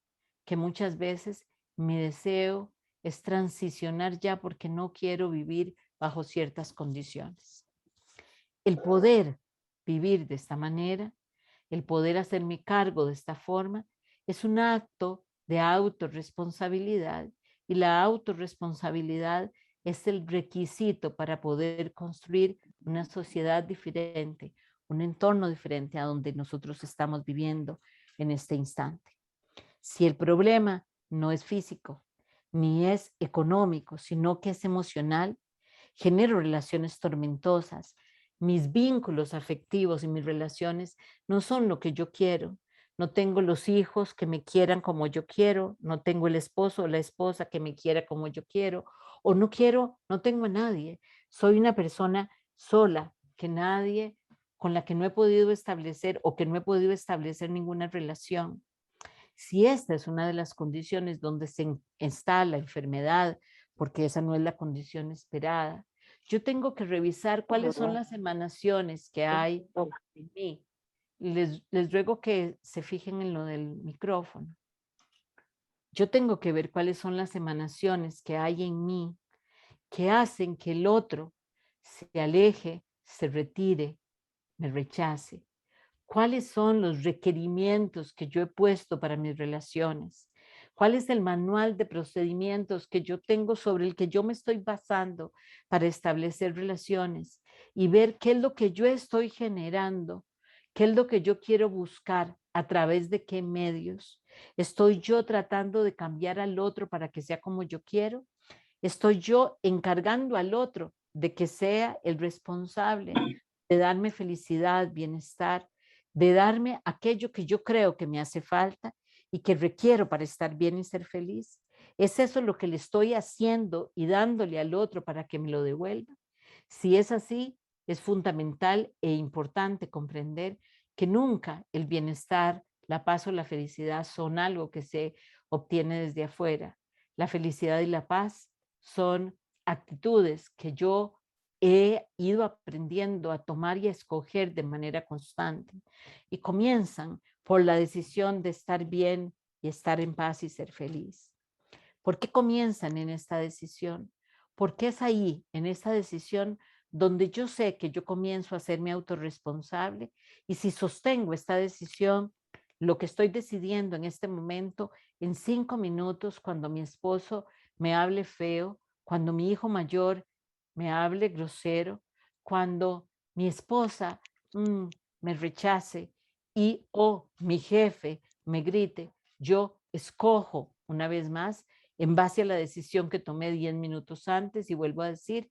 que muchas veces mi deseo es transicionar ya porque no quiero vivir bajo ciertas condiciones. El poder vivir de esta manera, el poder hacerme cargo de esta forma, es un acto de autorresponsabilidad, y la autorresponsabilidad es el requisito para poder construir una sociedad diferente, un entorno diferente a donde nosotros estamos viviendo en este instante. Si el problema no es físico, ni es económico, sino que es emocional, genero relaciones tormentosas. Mis vínculos afectivos y mis relaciones no son lo que yo quiero. No tengo los hijos que me quieran como yo quiero, no tengo el esposo o la esposa que me quiera como yo quiero, o no quiero, no tengo a nadie. Soy una persona sola, que nadie, con la que no he podido establecer o que no he podido establecer ninguna relación. Si esta es una de las condiciones donde se está la enfermedad, porque esa no es la condición esperada, yo tengo que revisar cuáles son las emanaciones que hay en mí. Les ruego que se fijen en lo del micrófono. Yo tengo que ver cuáles son las emanaciones que hay en mí que hacen que el otro se aleje, se retire, me rechace. ¿Cuáles son los requerimientos que yo he puesto para mis relaciones? ¿Cuál es el manual de procedimientos que yo tengo sobre el que yo me estoy basando para establecer relaciones? Y ver qué es lo que yo estoy generando, qué es lo que yo quiero buscar, a través de qué medios. ¿Estoy yo tratando de cambiar al otro para que sea como yo quiero? ¿Estoy yo encargando al otro de que sea el responsable de darme felicidad, bienestar, de darme aquello que yo creo que me hace falta y que requiero para estar bien y ser feliz? ¿Es eso lo que le estoy haciendo y dándole al otro para que me lo devuelva? Si es así, es fundamental e importante comprender que nunca el bienestar, la paz o la felicidad son algo que se obtiene desde afuera. La felicidad y la paz son actitudes que yo he ido aprendiendo a tomar y a escoger de manera constante, y comienzan por la decisión de estar bien y estar en paz y ser feliz. ¿Por qué comienzan en esta decisión? Porque es ahí, en esta decisión, donde yo sé que yo comienzo a hacerme autorresponsable, y si sostengo esta decisión, lo que estoy decidiendo en este momento, en 5 minutos, cuando mi esposo me hable feo, cuando mi hijo mayor me hable grosero, cuando mi esposa me rechace y o mi jefe me grite, yo escojo una vez más en base a la decisión que tomé 10 minutos antes, y vuelvo a decir,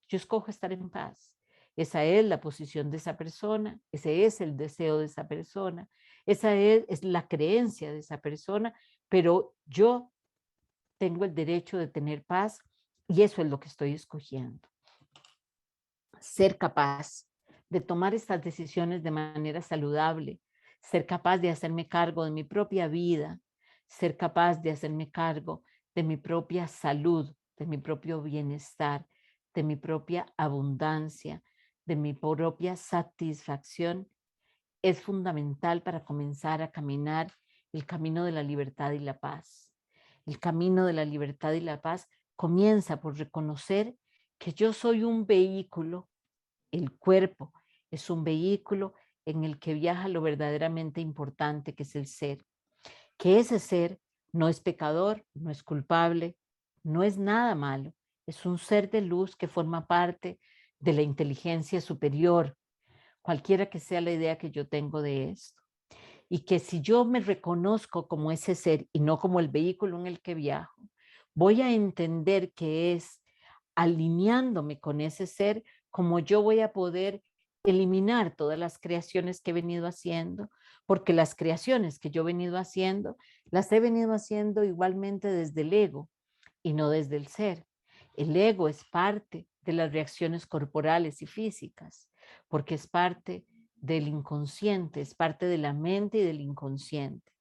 yo escojo estar en paz. Esa es la posición de esa persona, ese es el deseo de esa persona, esa es la creencia de esa persona, pero yo tengo el derecho de tener paz, y eso es lo que estoy escogiendo. Ser capaz de tomar estas decisiones de manera saludable, ser capaz de hacerme cargo de mi propia vida, ser capaz de hacerme cargo de mi propia salud, de mi propio bienestar, de mi propia abundancia, de mi propia satisfacción, es fundamental para comenzar a caminar el camino de la libertad y la paz. El camino de la libertad y la paz comienza por reconocer que yo soy un vehículo. El cuerpo es un vehículo en el que viaja lo verdaderamente importante, que es el ser. Que ese ser no es pecador, no es culpable, no es nada malo. Es un ser de luz que forma parte de la inteligencia superior, cualquiera que sea la idea que yo tengo de esto. Y que si yo me reconozco como ese ser y no como el vehículo en el que viajo, voy a entender que es alineándome con ese ser como yo voy a poder eliminar todas las creaciones que he venido haciendo, porque las creaciones que yo he venido haciendo, las he venido haciendo igualmente desde el ego y no desde el ser. El ego es parte de las reacciones corporales y físicas, porque es parte del inconsciente, es parte de la mente y del inconsciente.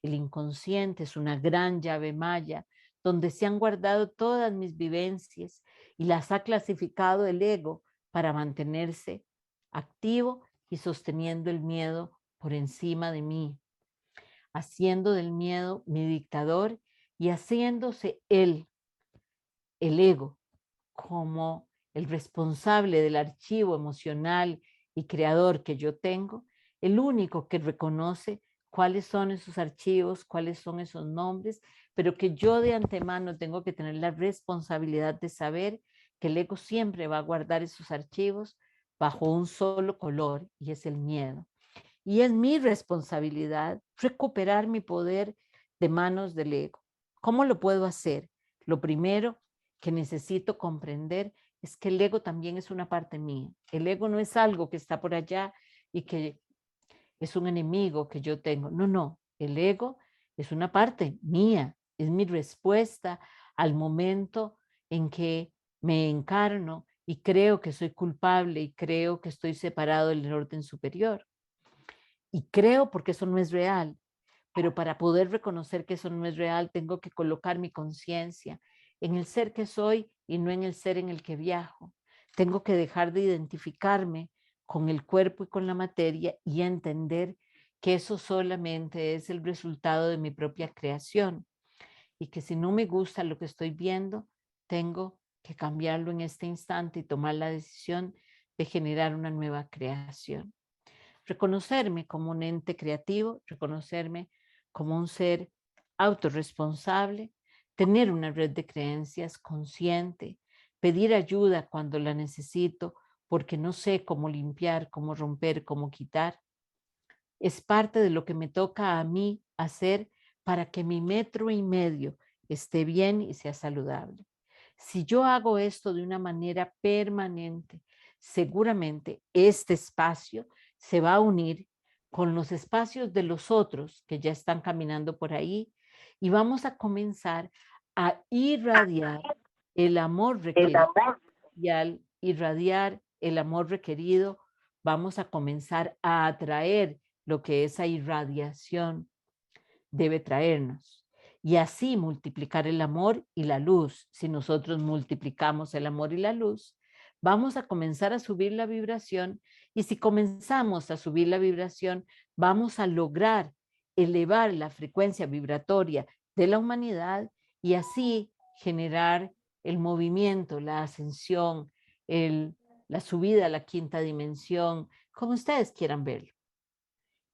El inconsciente es una gran llave maya donde se han guardado todas mis vivencias y las ha clasificado el ego para mantenerse activo y sosteniendo el miedo por encima de mí, haciendo del miedo mi dictador y haciéndose él, el ego, como el responsable del archivo emocional y creador que yo tengo, el único que reconoce cuáles son esos archivos, cuáles son esos nombres, pero que yo de antemano tengo que tener la responsabilidad de saber que el ego siempre va a guardar esos archivos bajo un solo color, y es el miedo. Y es mi responsabilidad recuperar mi poder de manos del ego. ¿Cómo lo puedo hacer? Lo primero que necesito comprender es que el ego también es una parte mía. El ego no es algo que está por allá y que es un enemigo que yo tengo. No, no. El ego es una parte mía. Es mi respuesta al momento en que me encarno y creo que soy culpable y creo que estoy separado del orden superior. Y creo porque eso no es real. Pero para poder reconocer que eso no es real, tengo que colocar mi conciencia en el ser que soy y no en el ser en el que viajo. Tengo que dejar de identificarme con el cuerpo y con la materia y entender que eso solamente es el resultado de mi propia creación y que si no me gusta lo que estoy viendo, tengo que cambiarlo en este instante y tomar la decisión de generar una nueva creación. Reconocerme como un ente creativo, reconocerme como un ser autorresponsable, tener una red de creencias consciente, pedir ayuda cuando la necesito porque no sé cómo limpiar, cómo romper, cómo quitar. Es parte de lo que me toca a mí hacer para que mi 1,5 metros esté bien y sea saludable. Si yo hago esto de una manera permanente, seguramente este espacio se va a unir con los espacios de los otros que ya están caminando por ahí y vamos a comenzar a irradiar el amor requerido. Y al irradiar el amor requerido, vamos a comenzar a atraer lo que esa irradiación debe traernos. Y así multiplicar el amor y la luz. Si nosotros multiplicamos el amor y la luz, vamos a comenzar a subir la vibración. Y si comenzamos a subir la vibración, vamos a lograr elevar la frecuencia vibratoria de la humanidad y así generar el movimiento, la ascensión, la subida a la quinta dimensión, como ustedes quieran verlo.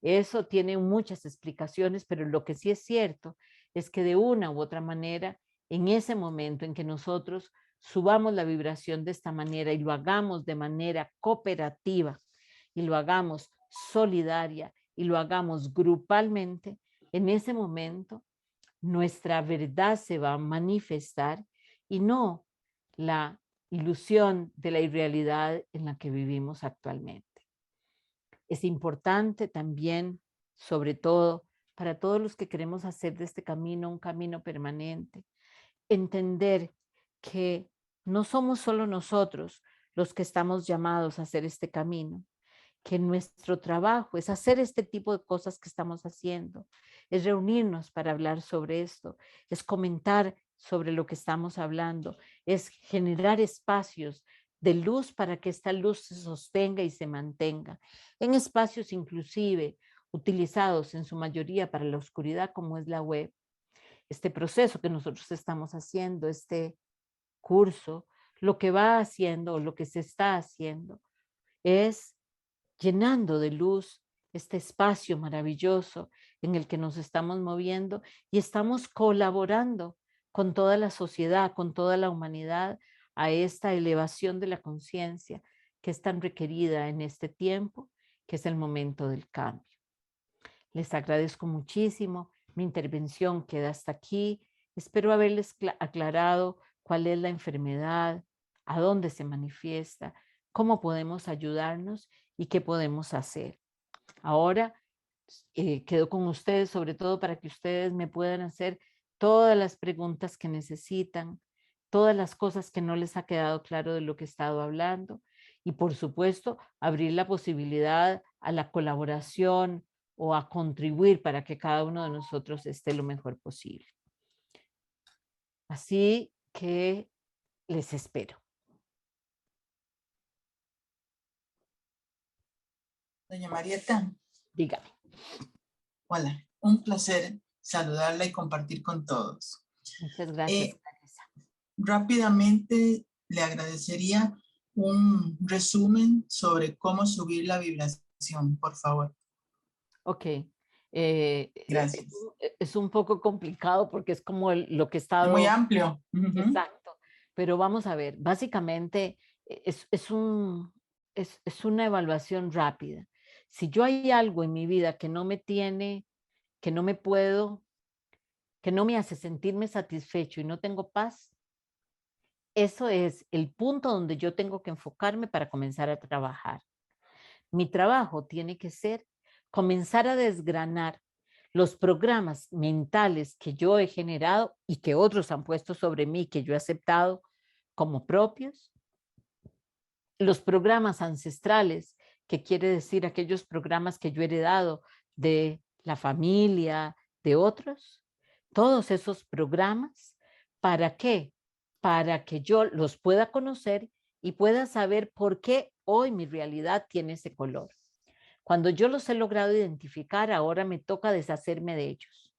Eso tiene muchas explicaciones, pero lo que sí es cierto es que de una u otra manera, en ese momento en que nosotros subamos la vibración de esta manera y lo hagamos de manera cooperativa y lo hagamos solidaria y lo hagamos grupalmente, en ese momento nuestra verdad se va a manifestar y no la ilusión de la irrealidad en la que vivimos actualmente. Es importante también, sobre todo, para todos los que queremos hacer de este camino un camino permanente, entender que no somos solo nosotros los que estamos llamados a hacer este camino, que nuestro trabajo es hacer este tipo de cosas que estamos haciendo, es reunirnos para hablar sobre esto, es comentar sobre lo que estamos hablando, es generar espacios de luz para que esta luz se sostenga y se mantenga, en espacios inclusive utilizados en su mayoría para la oscuridad como es la web. Este proceso que nosotros estamos haciendo, este curso, lo que va haciendo, lo que se está haciendo es llenando de luz este espacio maravilloso en el que nos estamos moviendo y estamos colaborando con toda la sociedad, con toda la humanidad a esta elevación de la conciencia que es tan requerida en este tiempo, que es el momento del cambio. Les agradezco muchísimo. Mi intervención queda hasta aquí. Espero haberles aclarado cuál es la enfermedad, a dónde se manifiesta, cómo podemos ayudarnos y qué podemos hacer. Ahora quedo con ustedes, sobre todo para que ustedes me puedan hacer todas las preguntas que necesitan, todas las cosas que no les ha quedado claro de lo que he estado hablando y por supuesto abrir la posibilidad a la colaboración o a contribuir para que cada uno de nosotros esté lo mejor posible. Así que les espero. Doña Marieta, Dígame. hola, un placer saludarla y compartir con todos. Muchas gracias, Eh, Clarisa. Rápidamente le agradecería un resumen sobre cómo subir la vibración, por favor. Ok. Gracias. Es un poco complicado porque es como lo que he Es muy estado. amplio. Ujú. Exacto. Pero vamos a ver, básicamente es una evaluación rápida. Si yo hay algo en mi vida que no me tiene, que no me puedo, que no me hace sentirme satisfecho y no tengo paz, eso es el punto donde yo tengo que enfocarme para comenzar a trabajar. Mi trabajo tiene que ser comenzar a desgranar los programas mentales que yo he generado y que otros han puesto sobre mí, que yo he aceptado como propios, los programas ancestrales, que quiere decir aquellos programas que yo he heredado de la familia, de otros, todos esos programas, ¿para qué? Para que yo los pueda conocer y pueda saber por qué hoy mi realidad tiene ese color. Cuando yo los he logrado identificar, ahora me toca deshacerme de ellos.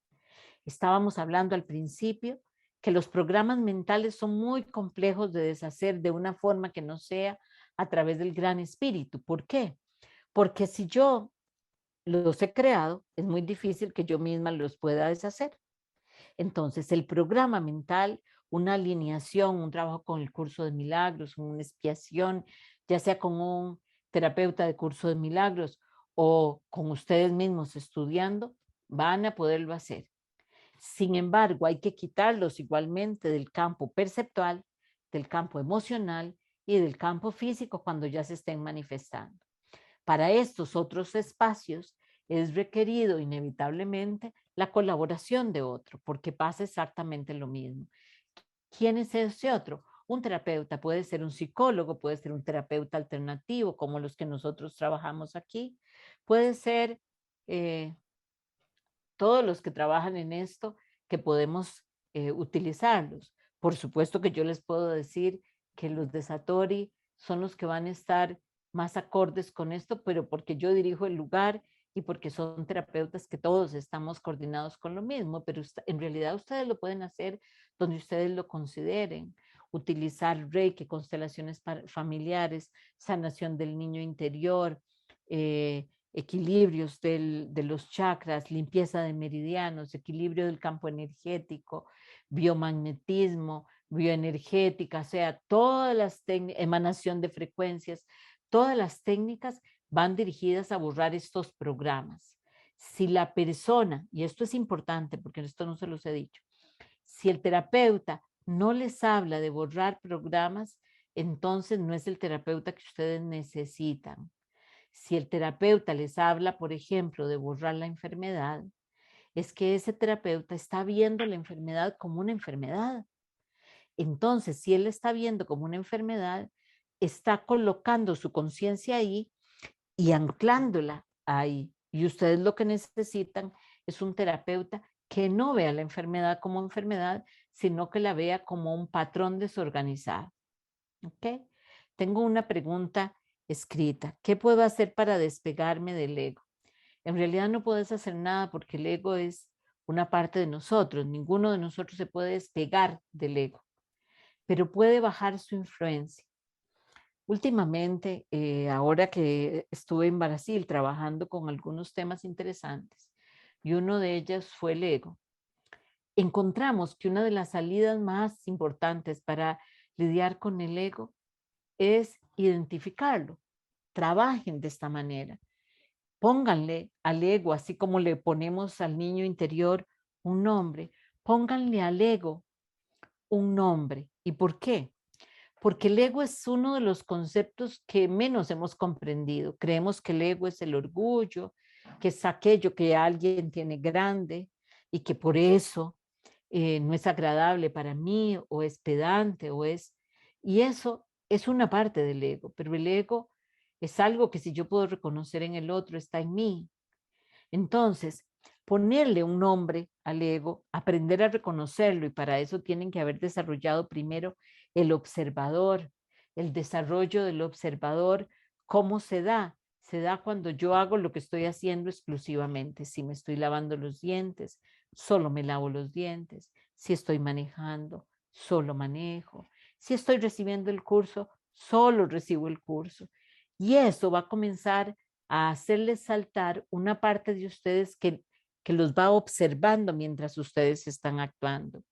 Estábamos hablando al principio que los programas mentales son muy complejos de deshacer de una forma que no sea a través del gran espíritu. ¿Por qué? Porque si yo los he creado, es muy difícil que yo misma los pueda deshacer. Entonces, el programa mental, una alineación, un trabajo con el curso de milagros, una expiación, ya sea con un terapeuta de curso de milagros o con ustedes mismos estudiando, van a poderlo hacer. Sin embargo, hay que quitarlos igualmente del campo perceptual, del campo emocional y del campo físico cuando ya se estén manifestando. Para estos otros espacios es requerido inevitablemente la colaboración de otro, porque pasa exactamente lo mismo. ¿Quién es ese otro? Un terapeuta, puede ser un psicólogo, puede ser un terapeuta alternativo, como los que nosotros trabajamos aquí, puede ser eh, todos los que trabajan en esto que podemos utilizarlos. Por supuesto que yo les puedo decir que los de Satori son los que van a estar más acordes con esto, pero porque yo dirijo el lugar y porque son terapeutas que todos estamos coordinados con lo mismo, pero en realidad ustedes lo pueden hacer donde ustedes lo consideren. Utilizar Reiki, constelaciones familiares, sanación del niño interior, equilibrios de los chakras, limpieza de meridianos, equilibrio del campo energético, biomagnetismo, bioenergética, o sea, todas las técnicas, emanación de frecuencias, todas las técnicas van dirigidas a borrar estos programas. Si la persona, y esto es importante porque esto no se los he dicho, si el terapeuta no les habla de borrar programas, entonces no es el terapeuta que ustedes necesitan. Si el terapeuta les habla, por ejemplo, de borrar la enfermedad, es que ese terapeuta está viendo la enfermedad como una enfermedad. Entonces, si él está viendo como una enfermedad, está colocando su conciencia ahí y anclándola ahí. Y ustedes lo que necesitan es un terapeuta que no vea la enfermedad como enfermedad, sino que la vea como un patrón desorganizado. ¿Ok? Tengo una pregunta escrita. ¿Qué puedo hacer para despegarme del ego? En realidad no puedes hacer nada porque el ego es una parte de nosotros. Ninguno de nosotros se puede despegar del ego, pero puede bajar su influencia. Últimamente, ahora que estuve en Brasil trabajando con algunos temas interesantes, y uno de ellos fue el ego, encontramos que una de las salidas más importantes para lidiar con el ego es identificarlo. Trabajen de esta manera. Pónganle al ego, así como le ponemos al niño interior un nombre, pónganle al ego un nombre. ¿Y por qué? Porque el ego es uno de los conceptos que menos hemos comprendido. Creemos que el ego es el orgullo, que es aquello que alguien tiene grande y que por eso no es agradable para mí o es pedante o es... Y eso es una parte del ego, pero el ego es algo que si yo puedo reconocer en el otro, está en mí. Entonces, ponerle un nombre al ego, aprender a reconocerlo y para eso tienen que haber desarrollado primero el observador, el desarrollo del observador, cómo se da, se da cuando yo hago lo que estoy haciendo exclusivamente. Si me estoy lavando los dientes, solo me lavo los dientes. Si estoy manejando, solo manejo. Si estoy recibiendo el curso, solo recibo el curso. Y eso va a comenzar a hacerles saltar una parte de ustedes que los va observando mientras ustedes están actuando.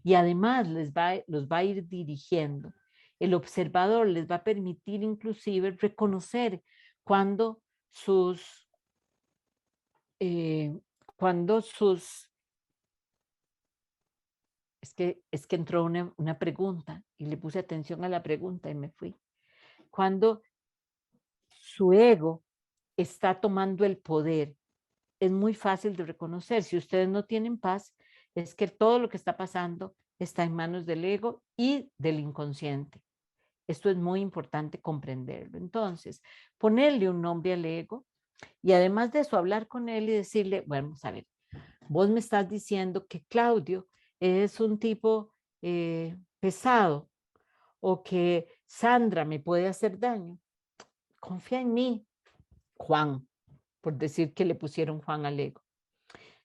Y además los va a ir dirigiendo. El observador les va a permitir inclusive reconocer cuando sus, eh, cuando sus, es que entró una pregunta y le puse atención a la pregunta y me fui. Cuando su ego está tomando el poder, es muy fácil de reconocer. Si ustedes no tienen paz, es que todo lo que está pasando está en manos del ego y del inconsciente. Esto es muy importante comprenderlo. Entonces, ponerle un nombre al ego y además de eso, hablar con él y decirle, bueno, vamos a ver, vos me estás diciendo que Claudio es un tipo pesado o que Sandra me puede hacer daño. Confía en mí, Juan, por decir que le pusieron Juan al ego.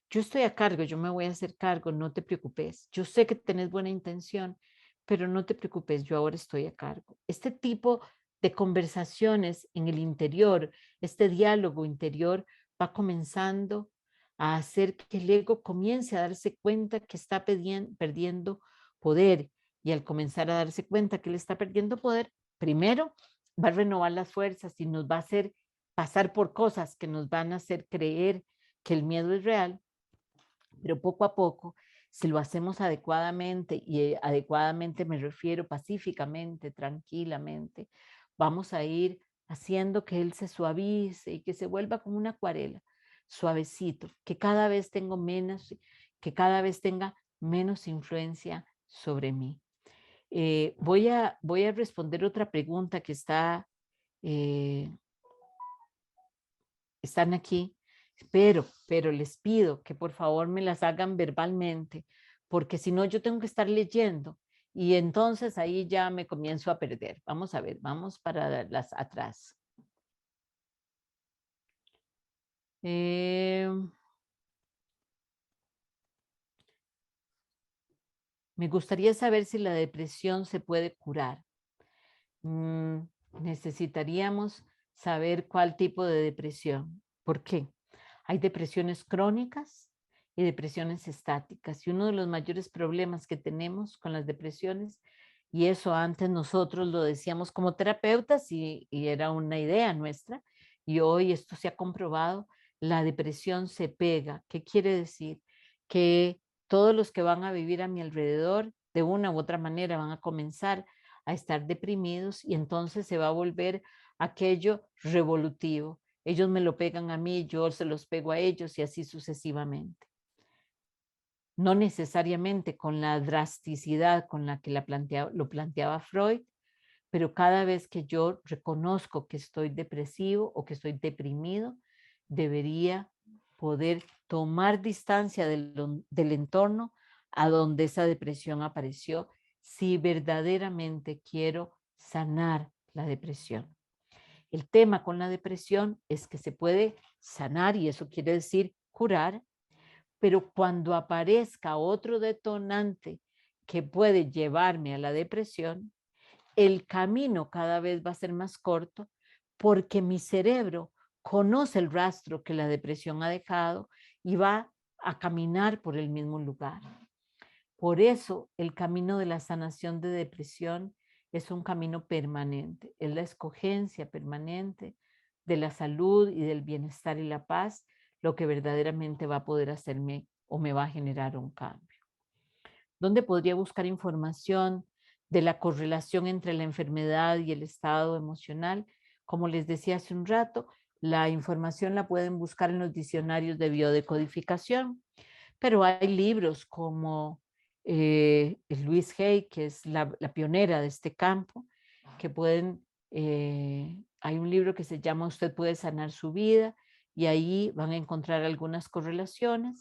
Yo estoy a cargo, yo me voy a hacer cargo, no te preocupes. Yo sé que tenés buena intención, pero no te preocupes, yo ahora estoy a cargo. Este tipo de conversaciones en el interior, este diálogo interior va comenzando a hacer que el ego comience a darse cuenta que está perdiendo poder. Y al comenzar a darse cuenta que le está perdiendo poder, primero va a renovar las fuerzas y nos va a hacer pasar por cosas que nos van a hacer creer que el miedo es real, pero poco a poco, si lo hacemos adecuadamente, y adecuadamente me refiero pacíficamente, tranquilamente, vamos a ir haciendo que él se suavice y que se vuelva como una acuarela, suavecito, que cada vez tenga menos influencia sobre mí. Voy a responder otra pregunta que eh, están aquí, pero les pido que por favor me las hagan verbalmente, porque si no yo tengo que estar leyendo y entonces ahí ya me comienzo a perder. Vamos a ver, vamos para las atrás. Eh, Me gustaría saber si la depresión se puede curar. Mm, Necesitaríamos saber cuál tipo de depresión. ¿Por qué? Hay depresiones crónicas y depresiones estáticas. Y uno de los mayores problemas que tenemos con las depresiones, y eso antes nosotros lo decíamos como terapeutas y era una idea nuestra, y hoy esto se ha comprobado, la depresión se pega. ¿Qué quiere decir? Que todos los que van a vivir a mi alrededor, de una u otra manera, van a comenzar a estar deprimidos y entonces se va a volver aquello revolutivo. Ellos me lo pegan a mí, yo se los pego a ellos y así sucesivamente. No necesariamente con la drasticidad con la que lo planteaba Freud, pero cada vez que yo reconozco que estoy depresivo o que estoy deprimido, debería poder tomar distancia del entorno a donde esa depresión apareció, si verdaderamente quiero sanar la depresión. El tema con la depresión es que se puede sanar y eso quiere decir curar, pero cuando aparezca otro detonante que puede llevarme a la depresión, el camino cada vez va a ser más corto porque mi cerebro conoce el rastro que la depresión ha dejado y va a caminar por el mismo lugar. Por eso el camino de la sanación de depresión es un camino permanente, es la escogencia permanente de la salud y del bienestar y la paz, lo que verdaderamente va a poder hacerme o me va a generar un cambio. ¿Dónde podría buscar información de la correlación entre la enfermedad y el estado emocional? Como les decía hace un rato, la información la pueden buscar en los diccionarios de biodecodificación, pero hay libros como Louise Hay, que es la pionera de este campo, que hay un libro que se llama Usted puede sanar su vida y ahí van a encontrar algunas correlaciones.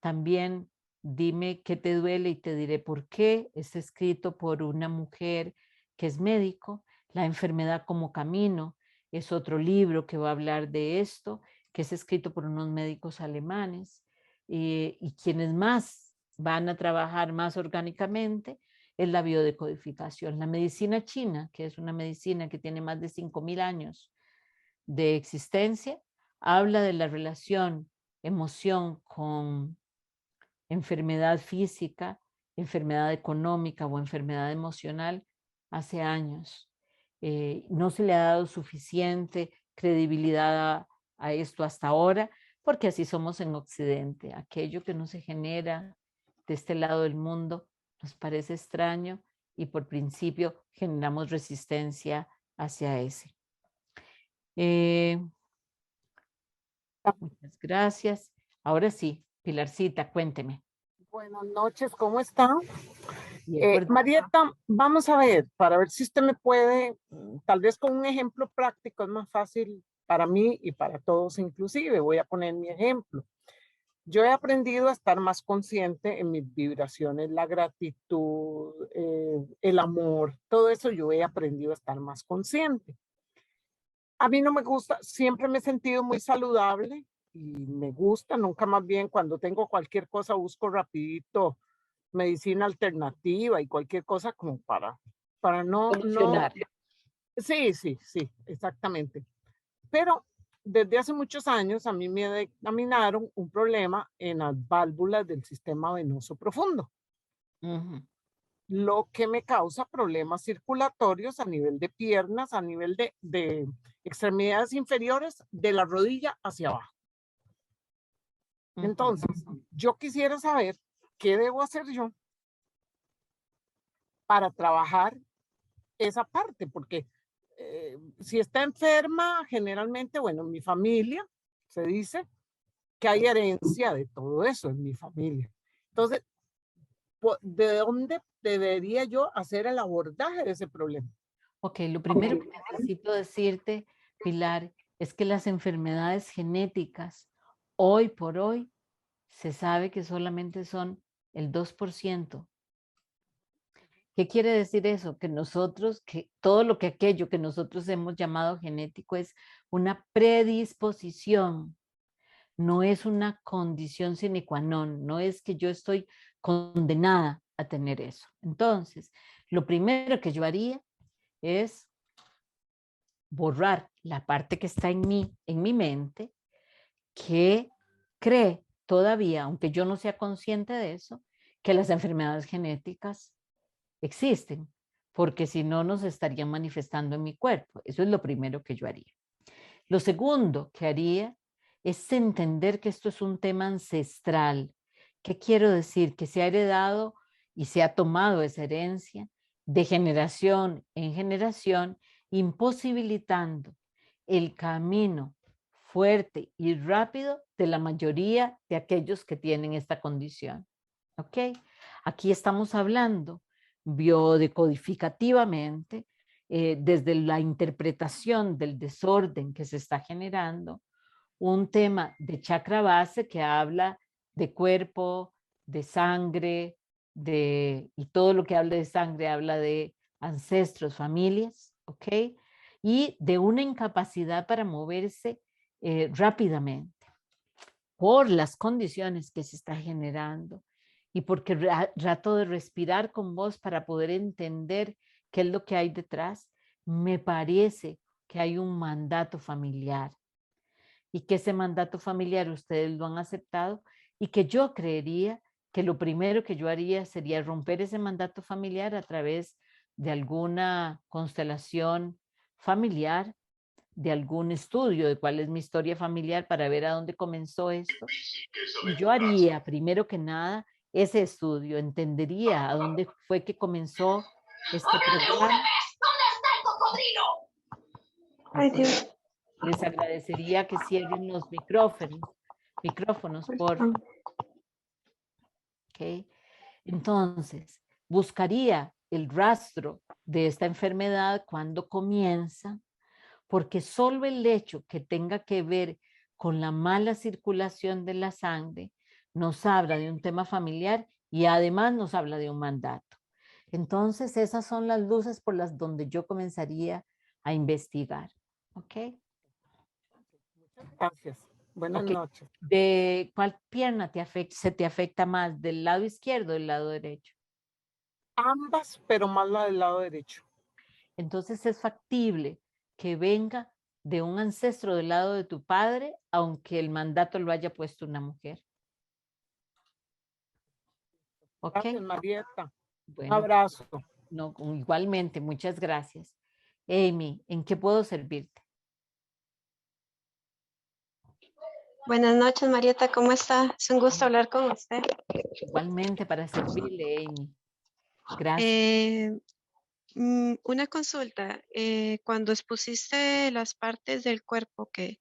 También Dime qué te duele y te diré por qué. Es escrito por una mujer que es médico. La enfermedad como camino es otro libro que va a hablar de esto, que es escrito por unos médicos alemanes, y quienes más van a trabajar más orgánicamente es la biodecodificación. La medicina china, que es una medicina que tiene más de 5.000 años de existencia, habla de la relación emoción con enfermedad física, enfermedad económica o enfermedad emocional hace años. No se le ha dado suficiente credibilidad a esto hasta ahora, porque así somos en Occidente. Aquello que no se genera de este lado del mundo nos parece extraño y por principio generamos resistencia hacia ese. Muchas gracias. Ahora sí, Pilarcita, cuénteme. Buenas noches, ¿cómo está? Bien, por Marieta, vamos a ver, para ver si usted me puede, tal vez con un ejemplo práctico, es más fácil para mí y para todos inclusive. Voy a poner mi ejemplo. Yo he aprendido a estar más consciente en mis vibraciones, la gratitud, el amor, todo eso yo he aprendido a estar más consciente. A mí no me gusta, siempre me he sentido muy saludable y me gusta, nunca más bien cuando tengo cualquier cosa busco rapidito medicina alternativa y cualquier cosa como para no, solucionar. sí, sí, sí, exactamente. Pero desde hace muchos años a mí me dictaminaron un problema en las válvulas del sistema venoso profundo, lo que me causa problemas circulatorios a nivel de piernas, a nivel de extremidades inferiores, de la rodilla hacia abajo. Entonces, yo quisiera saber qué debo hacer yo para trabajar esa parte, porque si está enferma, generalmente, bueno, en mi familia se dice que hay herencia de todo eso en mi familia. Entonces, ¿de dónde debería yo hacer el abordaje de ese problema? Ok, lo primero que necesito decirte, Pilar, es que las enfermedades genéticas, hoy por hoy, se sabe que solamente son el 2%. ¿Qué quiere decir eso? Que nosotros, que todo lo que aquello que nosotros hemos llamado genético es una predisposición, no es una condición sine qua non, no es que yo estoy condenada a tener eso. Entonces, lo primero que yo haría es borrar la parte que está en mí, en mi mente, que cree todavía, aunque yo no sea consciente de eso, que las enfermedades genéticas existen, porque si no nos estarían manifestando en mi cuerpo. Eso es lo primero que yo haría. Lo segundo que haría es entender que esto es un tema ancestral. ¿Qué quiero decir? Que se ha heredado y se ha tomado esa herencia de generación en generación, imposibilitando el camino fuerte y rápido de la mayoría de aquellos que tienen esta condición. ¿Ok? Aquí estamos hablando biodecodificativamente desde la interpretación del desorden que se está generando, un tema de chakra base que habla de cuerpo, de sangre, y todo lo que habla de sangre habla de ancestros, familias, ¿ok? Y de una incapacidad para moverse rápidamente por las condiciones que se está generando y porque trato de respirar con vos para poder entender qué es lo que hay detrás, me parece que hay un mandato familiar y que ese mandato familiar ustedes lo han aceptado y que yo creería que lo primero que yo haría sería romper ese mandato familiar a través de alguna constelación familiar, de algún estudio de cuál es mi historia familiar para ver a dónde comenzó esto. Y yo haría, primero que nada, ese estudio, entendería a dónde fue que comenzó este programa. ¿Dónde está el cocodrilo? Ay, Dios. Les agradecería que cierren los micrófonos, por favor. Okay. Entonces, buscaría el rastro de esta enfermedad cuando comienza, porque solo el hecho que tenga que ver con la mala circulación de la sangre nos habla de un tema familiar y además nos habla de un mandato. Entonces, esas son las luces por las donde yo comenzaría a investigar. ¿Ok? Gracias. Buenas Ok. noches. ¿De cuál pierna se te afecta más? ¿Del lado izquierdo o del lado derecho? Ambas, pero más la del lado derecho. Entonces es factible que venga de un ancestro del lado de tu padre, aunque el mandato lo haya puesto una mujer. ¿Ok? Gracias, Marieta. Un Bueno, abrazo. no, igualmente, muchas gracias. Amy, ¿en qué puedo servirte? Buenas noches, Marieta, ¿cómo está? Es un gusto hablar con usted. Igualmente para servirle, Amy. Gracias. Una consulta. Cuando expusiste las partes del cuerpo que,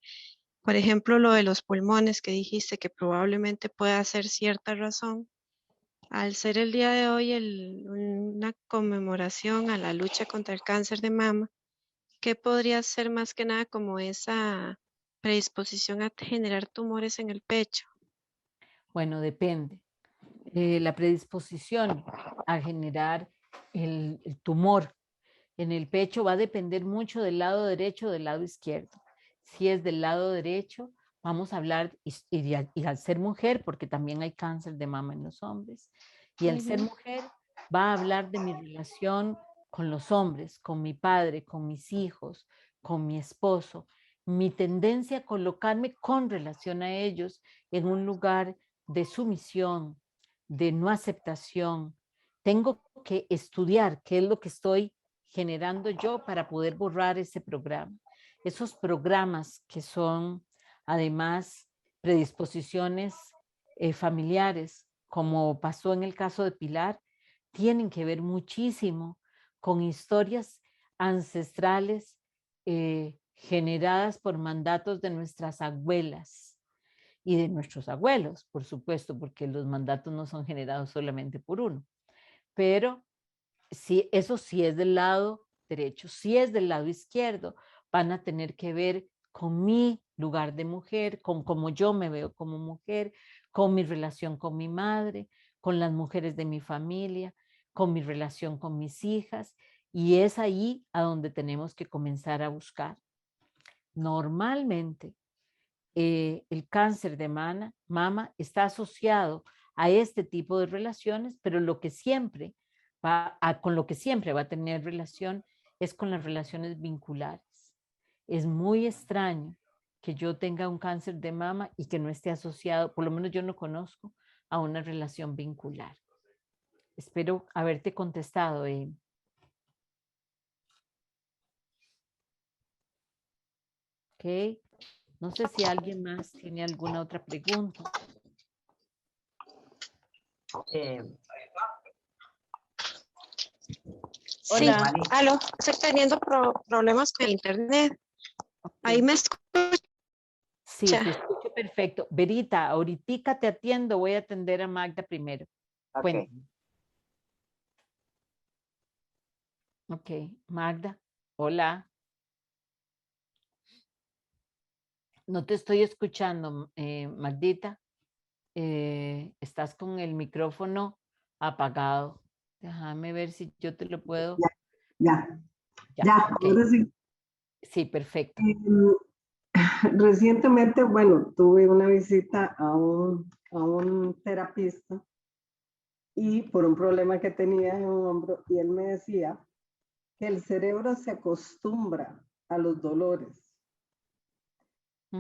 por ejemplo, lo de los pulmones que dijiste que probablemente pueda ser cierta razón, al ser el día de hoy una conmemoración a la lucha contra el cáncer de mama, ¿qué podría ser más que nada como esa predisposición a generar tumores en el pecho? Bueno, depende. La predisposición a generar el tumor en el pecho va a depender mucho del lado derecho o del lado izquierdo. Si es del lado derecho, vamos a hablar, y al ser mujer, porque también hay cáncer de mama en los hombres, y al ser mujer va a hablar de mi relación con los hombres, con mi padre, con mis hijos, con mi esposo, mi tendencia a colocarme con relación a ellos en un lugar de sumisión, de no aceptación. Tengo que estudiar qué es lo que estoy generando yo para poder borrar ese programa. Esos programas que son además predisposiciones familiares, como pasó en el caso de Pilar, tienen que ver muchísimo con historias ancestrales generadas por mandatos de nuestras abuelas y de nuestros abuelos, por supuesto, porque los mandatos no son generados solamente por uno. Pero si eso sí es del lado derecho, si es del lado izquierdo, van a tener que ver con mi lugar de mujer, con cómo yo me veo como mujer, con mi relación con mi madre, con las mujeres de mi familia, con mi relación con mis hijas, y es ahí a donde tenemos que comenzar a buscar. Normalmente, el cáncer de mama está asociado a este tipo de relaciones, pero con lo que siempre va a tener relación es con las relaciones vinculares. Es muy extraño que yo tenga un cáncer de mama y que no esté asociado, por lo menos yo no conozco, a una relación vincular. Espero haberte contestado, ¿ok? No sé si alguien más tiene alguna otra pregunta. Sí, Hola. aló, estoy teniendo problemas con el internet. Ahí me escucha. Sí, te escucho perfecto. Verita, ahorita te atiendo, voy a atender a Magda primero. Ok. Ok, Magda, hola. No te estoy escuchando, Magdita. Estás con el micrófono apagado. Déjame ver si yo te lo puedo. Ya, Ya, ok. ahora sí. Sí, perfecto. Recientemente, bueno, tuve una visita a un terapista y por un problema que tenía en un hombro, y él me decía que el cerebro se acostumbra a los dolores.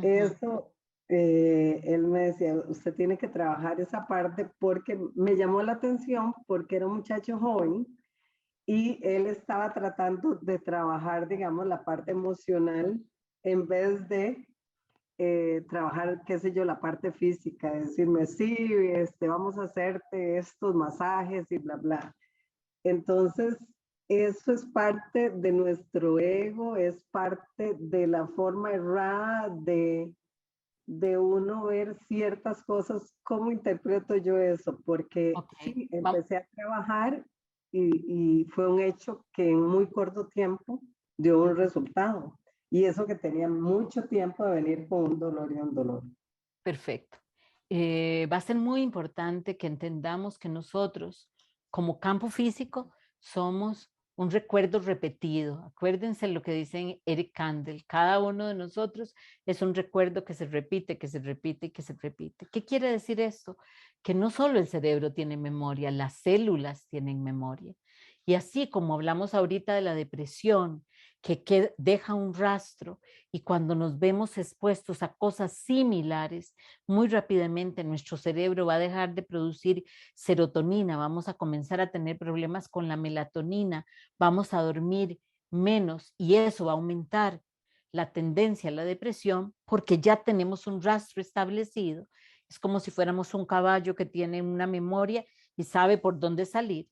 Eso, él me decía, usted tiene que trabajar esa parte porque me llamó la atención porque era un muchacho joven y él estaba tratando de trabajar, digamos, la parte emocional en vez de trabajar, qué sé yo, la parte física, decirme, sí, vamos a hacerte estos masajes y bla, bla. Entonces, eso es parte de nuestro ego, es parte de la forma errada de uno ver ciertas cosas. ¿Cómo interpreto yo eso? Porque Okay. sí, empecé a trabajar y fue un hecho que en muy corto tiempo dio un resultado. Y eso que tenía mucho tiempo de venir con un dolor y un dolor. Perfecto. Va a ser muy importante que entendamos que nosotros, como campo físico, somos un recuerdo repetido. Acuérdense lo que dice Eric Kandel, cada uno de nosotros es un recuerdo que se repite, que se repite y que se repite. ¿Qué quiere decir esto? Que no solo el cerebro tiene memoria, las células tienen memoria. Y así como hablamos ahorita de la depresión, que deja un rastro, y cuando nos vemos expuestos a cosas similares, muy rápidamente nuestro cerebro va a dejar de producir serotonina, vamos a comenzar a tener problemas con la melatonina, vamos a dormir menos y eso va a aumentar la tendencia a la depresión porque ya tenemos un rastro establecido. Es como si fuéramos un caballo que tiene una memoria y sabe por dónde salir.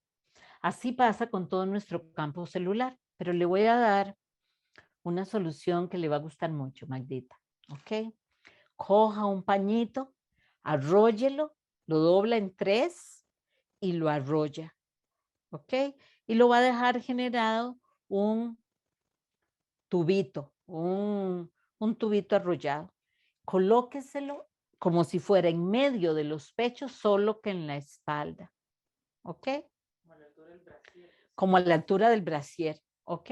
Así pasa con todo nuestro campo celular, pero le voy a dar una solución que le va a gustar mucho, Magdita. ¿Ok? Coja un pañito, arróllelo, lo dobla en 3 y lo arrolla. ¿Ok? Y lo va a dejar generado un tubito, un tubito arrollado. Colóqueselo como si fuera en medio de los pechos, solo que en la espalda. ¿Ok? Como a la altura del brasier. ¿Ok?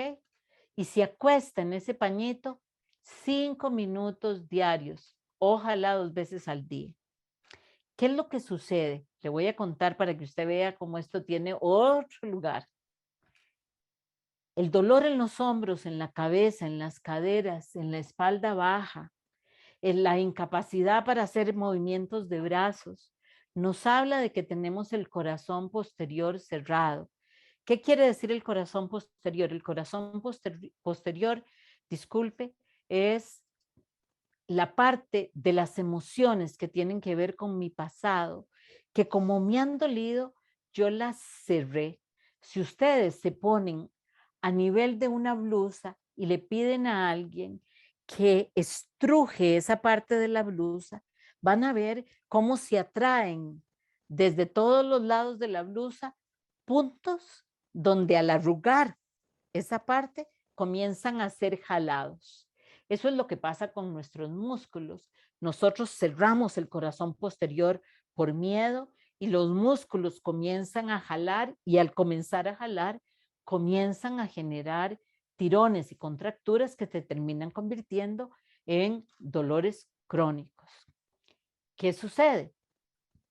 Y se acuesta en ese pañito 5 minutos diarios, ojalá 2 veces al día. ¿Qué es lo que sucede? Le voy a contar para que usted vea cómo esto tiene otro lugar. El dolor en los hombros, en la cabeza, en las caderas, en la espalda baja, en la incapacidad para hacer movimientos de brazos, nos habla de que tenemos el corazón posterior cerrado. ¿Qué quiere decir el corazón posterior? El corazón posterior, disculpe, es la parte de las emociones que tienen que ver con mi pasado, que como me han dolido, yo las cerré. Si ustedes se ponen a nivel de una blusa y le piden a alguien que estruje esa parte de la blusa, van a ver cómo se atraen desde todos los lados de la blusa puntos donde al arrugar esa parte comienzan a ser jalados. Eso es lo que pasa con nuestros músculos. Nosotros cerramos el corazón posterior por miedo y los músculos comienzan a jalar y al comenzar a jalar comienzan a generar tirones y contracturas que se terminan convirtiendo en dolores crónicos. ¿Qué sucede?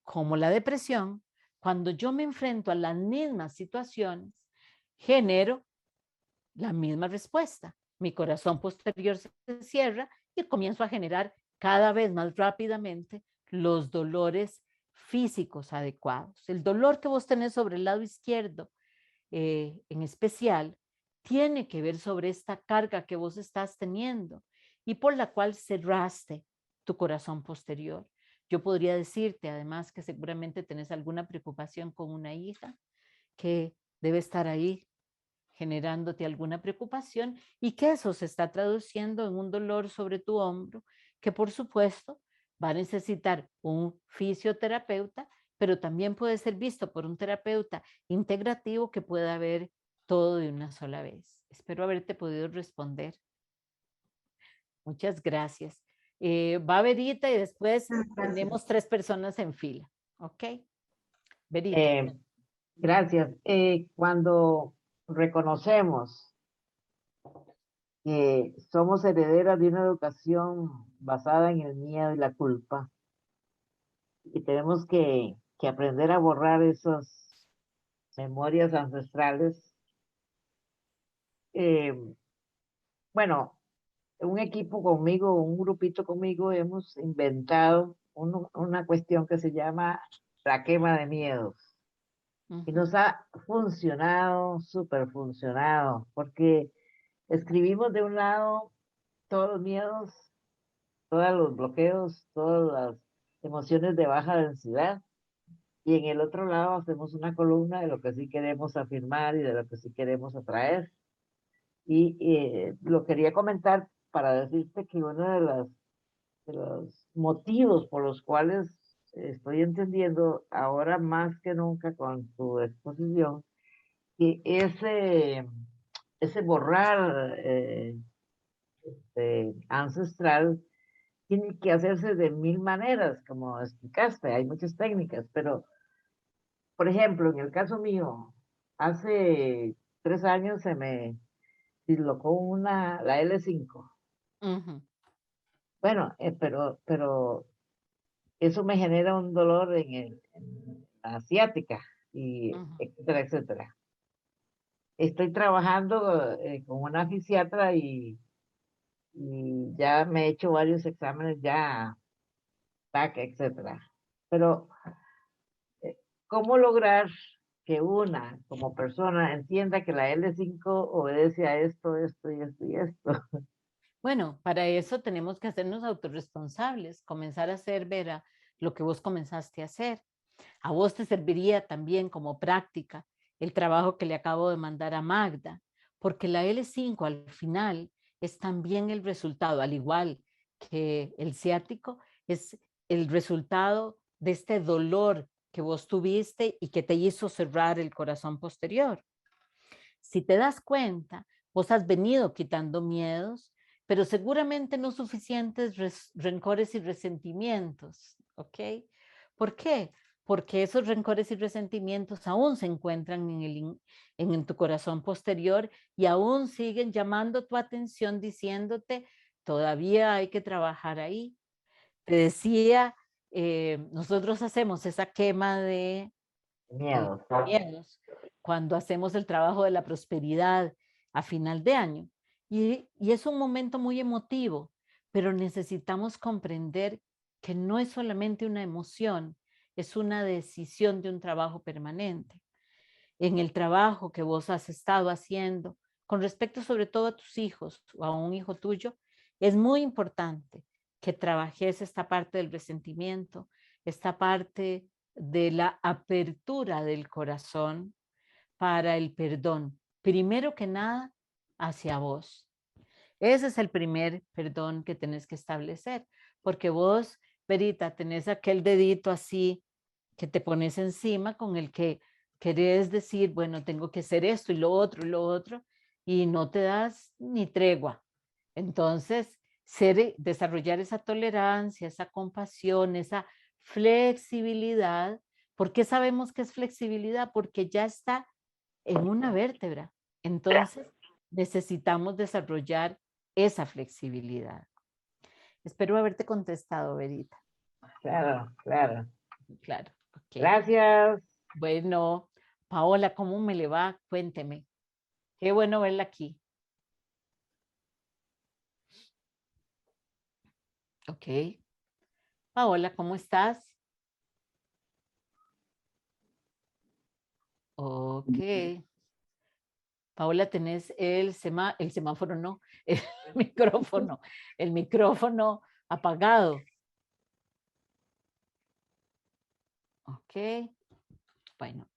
Como la depresión, cuando yo me enfrento a las mismas situaciones, genero la misma respuesta. Mi corazón posterior se cierra y comienzo a generar cada vez más rápidamente los dolores físicos adecuados. El dolor que vos tenés sobre el lado izquierdo, en especial, tiene que ver sobre esta carga que vos estás teniendo y por la cual cerraste tu corazón posterior. Yo podría decirte además que seguramente tenés alguna preocupación con una hija que debe estar ahí generándote alguna preocupación y que eso se está traduciendo en un dolor sobre tu hombro que por supuesto va a necesitar un fisioterapeuta, pero también puede ser visto por un terapeuta integrativo que pueda ver todo de una sola vez. Espero haberte podido responder. Muchas gracias. Va Verita y después tenemos 3 personas en fila. ¿Ok? Verita. Gracias. Cuando reconocemos que somos herederas de una educación basada en el miedo y la culpa, y tenemos que aprender a borrar esas memorias ancestrales, bueno, un equipo conmigo, un grupito conmigo, hemos inventado una cuestión que se llama la quema de miedos. Y nos ha funcionado, súper funcionado, porque escribimos de un lado todos los miedos, todos los bloqueos, todas las emociones de baja densidad, y en el otro lado hacemos una columna de lo que sí queremos afirmar y de lo que sí queremos atraer. Y lo quería comentar para decirte que uno de los motivos por los cuales estoy entendiendo ahora más que nunca con tu exposición, que ese borrar ancestral tiene que hacerse de 1000 maneras, como explicaste, hay muchas técnicas, pero, por ejemplo, en el caso mío, hace 3 años se me dislocó la L5. Ujú, Bueno, pero eso me genera un dolor en la asiática, y ujú. etcétera, etcétera. Estoy trabajando con una fisiatra y ya me he hecho varios exámenes ya, TAC, etcétera. Pero, ¿cómo lograr que una, como persona, entienda que la L5 obedece a esto, esto y esto y esto? Bueno, para eso tenemos que hacernos autorresponsables, comenzar a hacer, Vera, lo que vos comenzaste a hacer. A vos te serviría también como práctica el trabajo que le acabo de mandar a Magda, porque la L5 al final es también el resultado, al igual que el ciático, es el resultado de este dolor que vos tuviste y que te hizo cerrar el corazón posterior. Si te das cuenta, vos has venido quitando miedos, pero seguramente no suficientes rencores y resentimientos, ¿ok? ¿Por qué? Porque esos rencores y resentimientos aún se encuentran en tu corazón posterior y aún siguen llamando tu atención diciéndote, todavía hay que trabajar ahí. Te decía, nosotros hacemos esa quema de Miedo. miedos cuando hacemos el trabajo de la prosperidad a final de año. Y es un momento muy emotivo, pero necesitamos comprender que no es solamente una emoción, es una decisión de un trabajo permanente. En el trabajo que vos has estado haciendo, con respecto sobre todo a tus hijos o a un hijo tuyo, es muy importante que trabajes esta parte del resentimiento, esta parte de la apertura del corazón para el perdón. Primero que nada, hacia vos. Ese es el primer perdón que tenés que establecer, porque vos, Verita, tenés aquel dedito así que te pones encima con el que querés decir, bueno, tengo que hacer esto y lo otro, y no te das ni tregua. Entonces, desarrollar esa tolerancia, esa compasión, esa flexibilidad. ¿Por qué sabemos que es flexibilidad? Porque ya está en una vértebra. Entonces, necesitamos desarrollar esa flexibilidad. Espero haberte contestado, Verita. Claro, claro. Claro, ok. Gracias. Bueno, Paola, ¿cómo me le va? Cuénteme. Qué bueno verla aquí. Ok. Paola, ¿cómo estás? Ok. Paola, tenés el semáforo, no, el micrófono apagado. Ok. Bueno,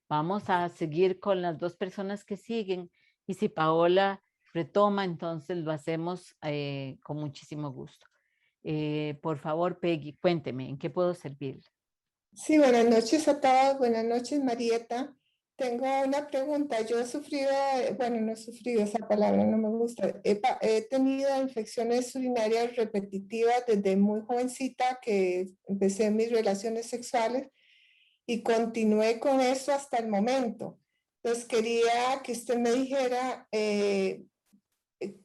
vamos a seguir con las dos personas que siguen y si Paola retoma, entonces lo hacemos con muchísimo gusto. Por favor, Peggy, cuénteme, ¿en qué puedo servirle? Sí, buenas noches a todos. Buenas noches, Marieta. Tengo una pregunta. Yo he sufrido, bueno, no he sufrido, esa palabra no me gusta. He tenido infecciones urinarias repetitivas desde muy jovencita, que empecé mis relaciones sexuales y continué con eso hasta el momento. Entonces quería que usted me dijera,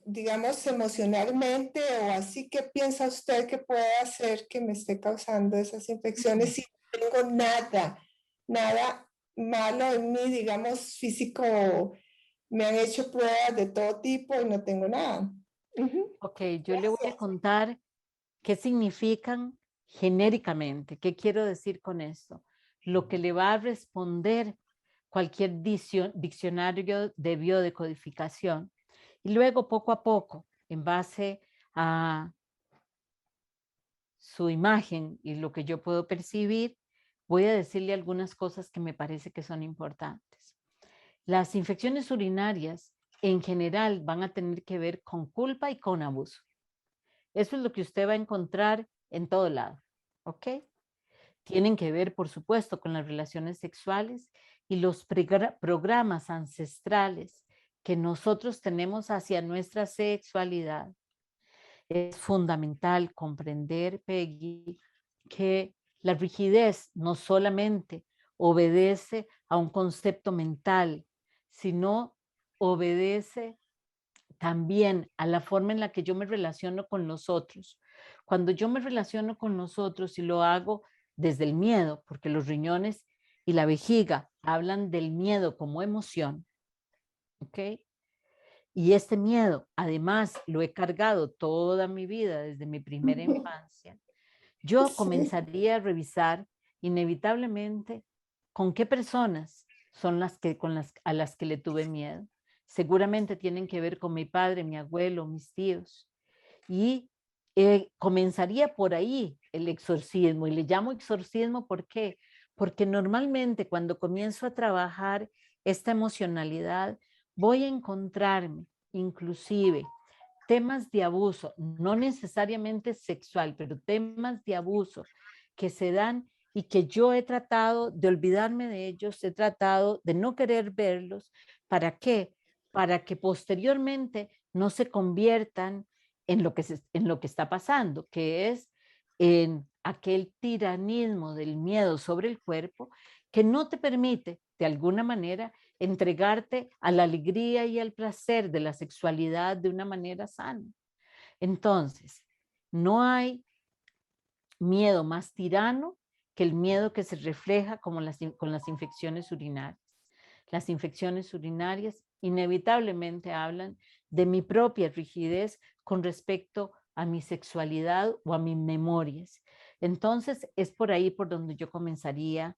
digamos, emocionalmente o así, ¿qué piensa usted que puede hacer que me esté causando esas infecciones si no tengo nada malo en mí, digamos, físico? Me han hecho pruebas de todo tipo y no tengo nada. Ujú. Ok, yo le voy a contar qué significan genéricamente, qué quiero decir con esto. Lo que le va a responder cualquier diccionario de biodecodificación. Y luego, poco a poco, en base a su imagen y lo que yo puedo percibir, voy a decirle algunas cosas que me parece que son importantes. Las infecciones urinarias en general van a tener que ver con culpa y con abuso. Eso es lo que usted va a encontrar en todo lado, ¿ok? Tienen que ver, por supuesto, con las relaciones sexuales y los programas ancestrales que nosotros tenemos hacia nuestra sexualidad. Es fundamental comprender, Peggy, que la rigidez no solamente obedece a un concepto mental, sino obedece también a la forma en la que yo me relaciono con los otros. Cuando yo me relaciono con los otros y lo hago desde el miedo, porque los riñones y la vejiga hablan del miedo como emoción, ¿ok? Y este miedo, además, lo he cargado toda mi vida desde mi primera infancia. Yo comenzaría a revisar inevitablemente con qué personas son a las que le tuve miedo. Seguramente tienen que ver con mi padre, mi abuelo, mis tíos. Y comenzaría por ahí el exorcismo. Y le llamo exorcismo, ¿por qué? Porque normalmente cuando comienzo a trabajar esta emocionalidad, voy a encontrarme inclusive temas de abuso, no necesariamente sexual, pero temas de abuso que se dan y que yo he tratado de olvidarme de ellos, he tratado de no querer verlos. ¿Para qué? Para que posteriormente no se conviertan en lo que está pasando, que es en aquel tiranismo del miedo sobre el cuerpo que no te permite, de alguna manera, entregarte a la alegría y al placer de la sexualidad de una manera sana. Entonces, no hay miedo más tirano que el miedo que se refleja como con las infecciones urinarias. Las infecciones urinarias inevitablemente hablan de mi propia rigidez con respecto a mi sexualidad o a mis memorias. Entonces, es por ahí por donde yo comenzaría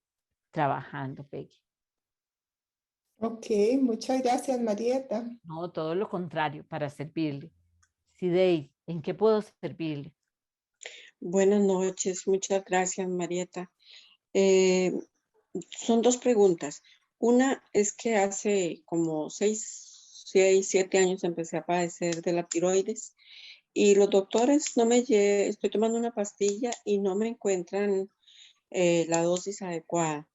trabajando, Peggy. Ok, muchas gracias, Marieta. No, todo lo contrario, para servirle. Sidey, ¿en qué puedo servirle? Buenas noches, muchas gracias, Marieta. Son dos preguntas. Una es que hace como 7 años empecé a padecer de la tiroides y los doctores estoy tomando una pastilla y no me encuentran la dosis adecuada.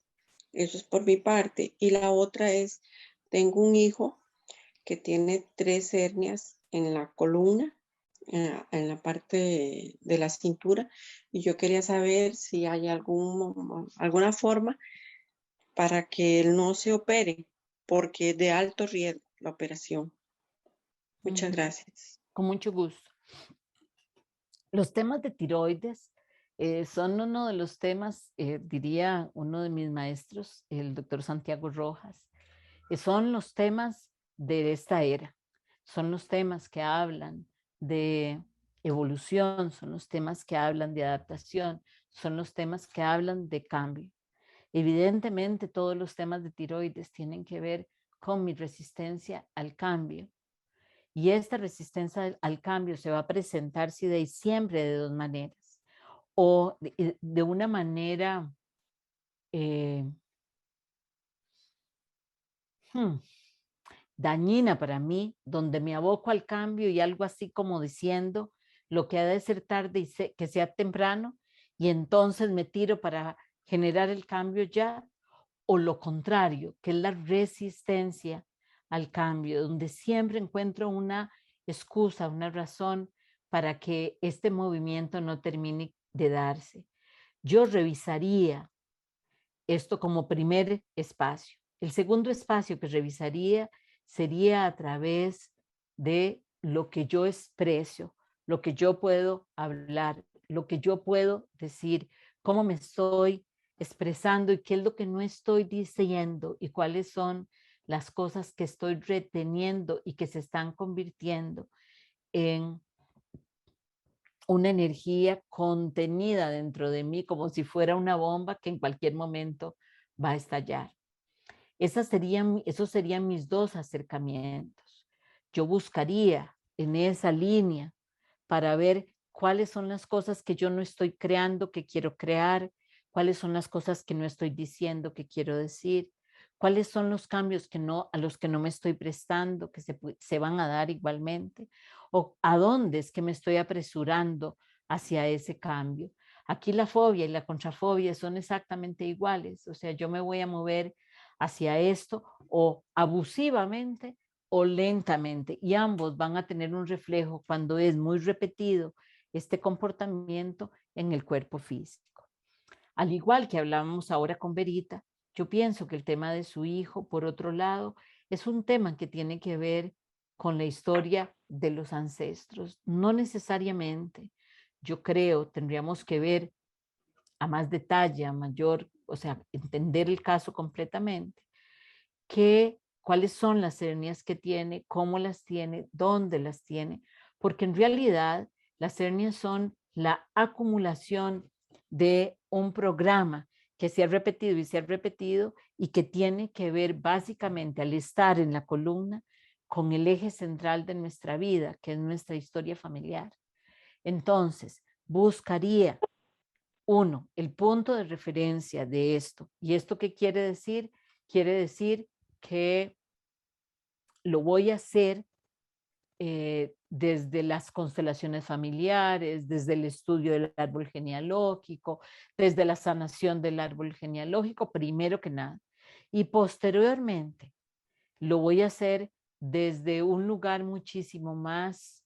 Eso es por mi parte. Y la otra es, tengo un hijo que tiene 3 hernias en la columna, en la parte de la cintura, y yo quería saber si hay alguna forma para que él no se opere, porque es de alto riesgo la operación. Muchas gracias. Con mucho gusto. Los temas de tiroides son uno de los temas, diría uno de mis maestros, el doctor Santiago Rojas, son los temas de esta era, son los temas que hablan de evolución, son los temas que hablan de adaptación, son los temas que hablan de cambio. Evidentemente, todos los temas de tiroides tienen que ver con mi resistencia al cambio. Y esta resistencia al cambio se va a presentar siempre de dos maneras. O de una manera dañina para mí, donde me aboco al cambio y algo así como diciendo lo que ha de ser tarde y que sea temprano, y entonces me tiro para generar el cambio ya, o lo contrario, que es la resistencia al cambio, donde siempre encuentro una excusa, una razón para que este movimiento no termine de darse. Yo revisaría esto como primer espacio. El segundo espacio que revisaría sería a través de lo que yo expreso, lo que yo puedo hablar, lo que yo puedo decir, cómo me estoy expresando y qué es lo que no estoy diciendo y cuáles son las cosas que estoy reteniendo y que se están convirtiendo en una energía contenida dentro de mí como si fuera una bomba que en cualquier momento va a estallar. Esos serían mis dos acercamientos. Yo buscaría en esa línea para ver cuáles son las cosas que yo no estoy creando, que quiero crear, cuáles son las cosas que no estoy diciendo, que quiero decir, cuáles son los cambios a los que no me estoy prestando, que se van a dar igualmente, o a dónde es que me estoy apresurando hacia ese cambio. Aquí la fobia y la contrafobia son exactamente iguales, o sea, yo me voy a mover hacia esto o abusivamente o lentamente, y ambos van a tener un reflejo cuando es muy repetido este comportamiento en el cuerpo físico. Al igual que hablábamos ahora con Verita, yo pienso que el tema de su hijo, por otro lado, es un tema que tiene que ver con la historia de los ancestros. No necesariamente, yo creo, tendríamos que ver a más detalle, a mayor, o sea, entender el caso completamente, cuáles son las hernias que tiene, cómo las tiene, dónde las tiene, porque en realidad las hernias son la acumulación de un programa que se ha repetido y se ha repetido y que tiene que ver básicamente al estar en la columna con el eje central de nuestra vida, que es nuestra historia familiar. Entonces, buscaría uno, el punto de referencia de esto. ¿Y esto qué quiere decir? Quiere decir que lo voy a hacer desde las constelaciones familiares, desde el estudio del árbol genealógico, desde la sanación del árbol genealógico, primero que nada. Y posteriormente lo voy a hacer desde un lugar muchísimo más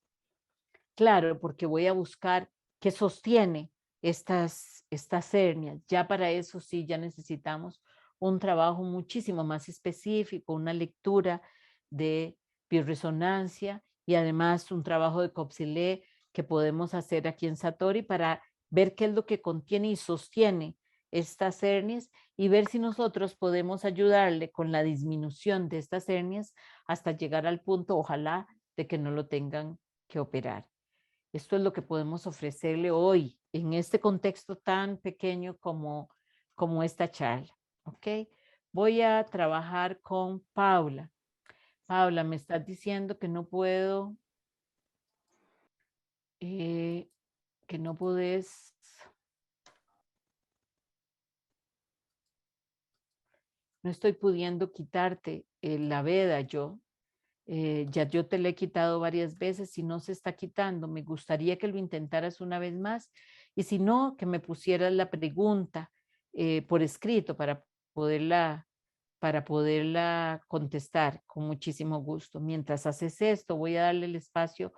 claro, porque voy a buscar qué sostiene estas hernias. Ya para eso sí, ya necesitamos un trabajo muchísimo más específico, una lectura de bioresonancia y además un trabajo de Kopsilé que podemos hacer aquí en Satori para ver qué es lo que contiene y sostiene estas hernias y ver si nosotros podemos ayudarle con la disminución de estas hernias hasta llegar al punto, ojalá, de que no lo tengan que operar. Esto es lo que podemos ofrecerle hoy en este contexto tan pequeño como esta charla. ¿Ok? Voy a trabajar con Paula. Paula, me estás diciendo que no puedo, que no podés. No estoy pudiendo quitarte la veda yo. Ya yo te la he quitado varias veces y no se está quitando. Me gustaría que lo intentaras una vez más y si no, que me pusieras la pregunta por escrito para poderla contestar con muchísimo gusto. Mientras haces esto, voy a darle el espacio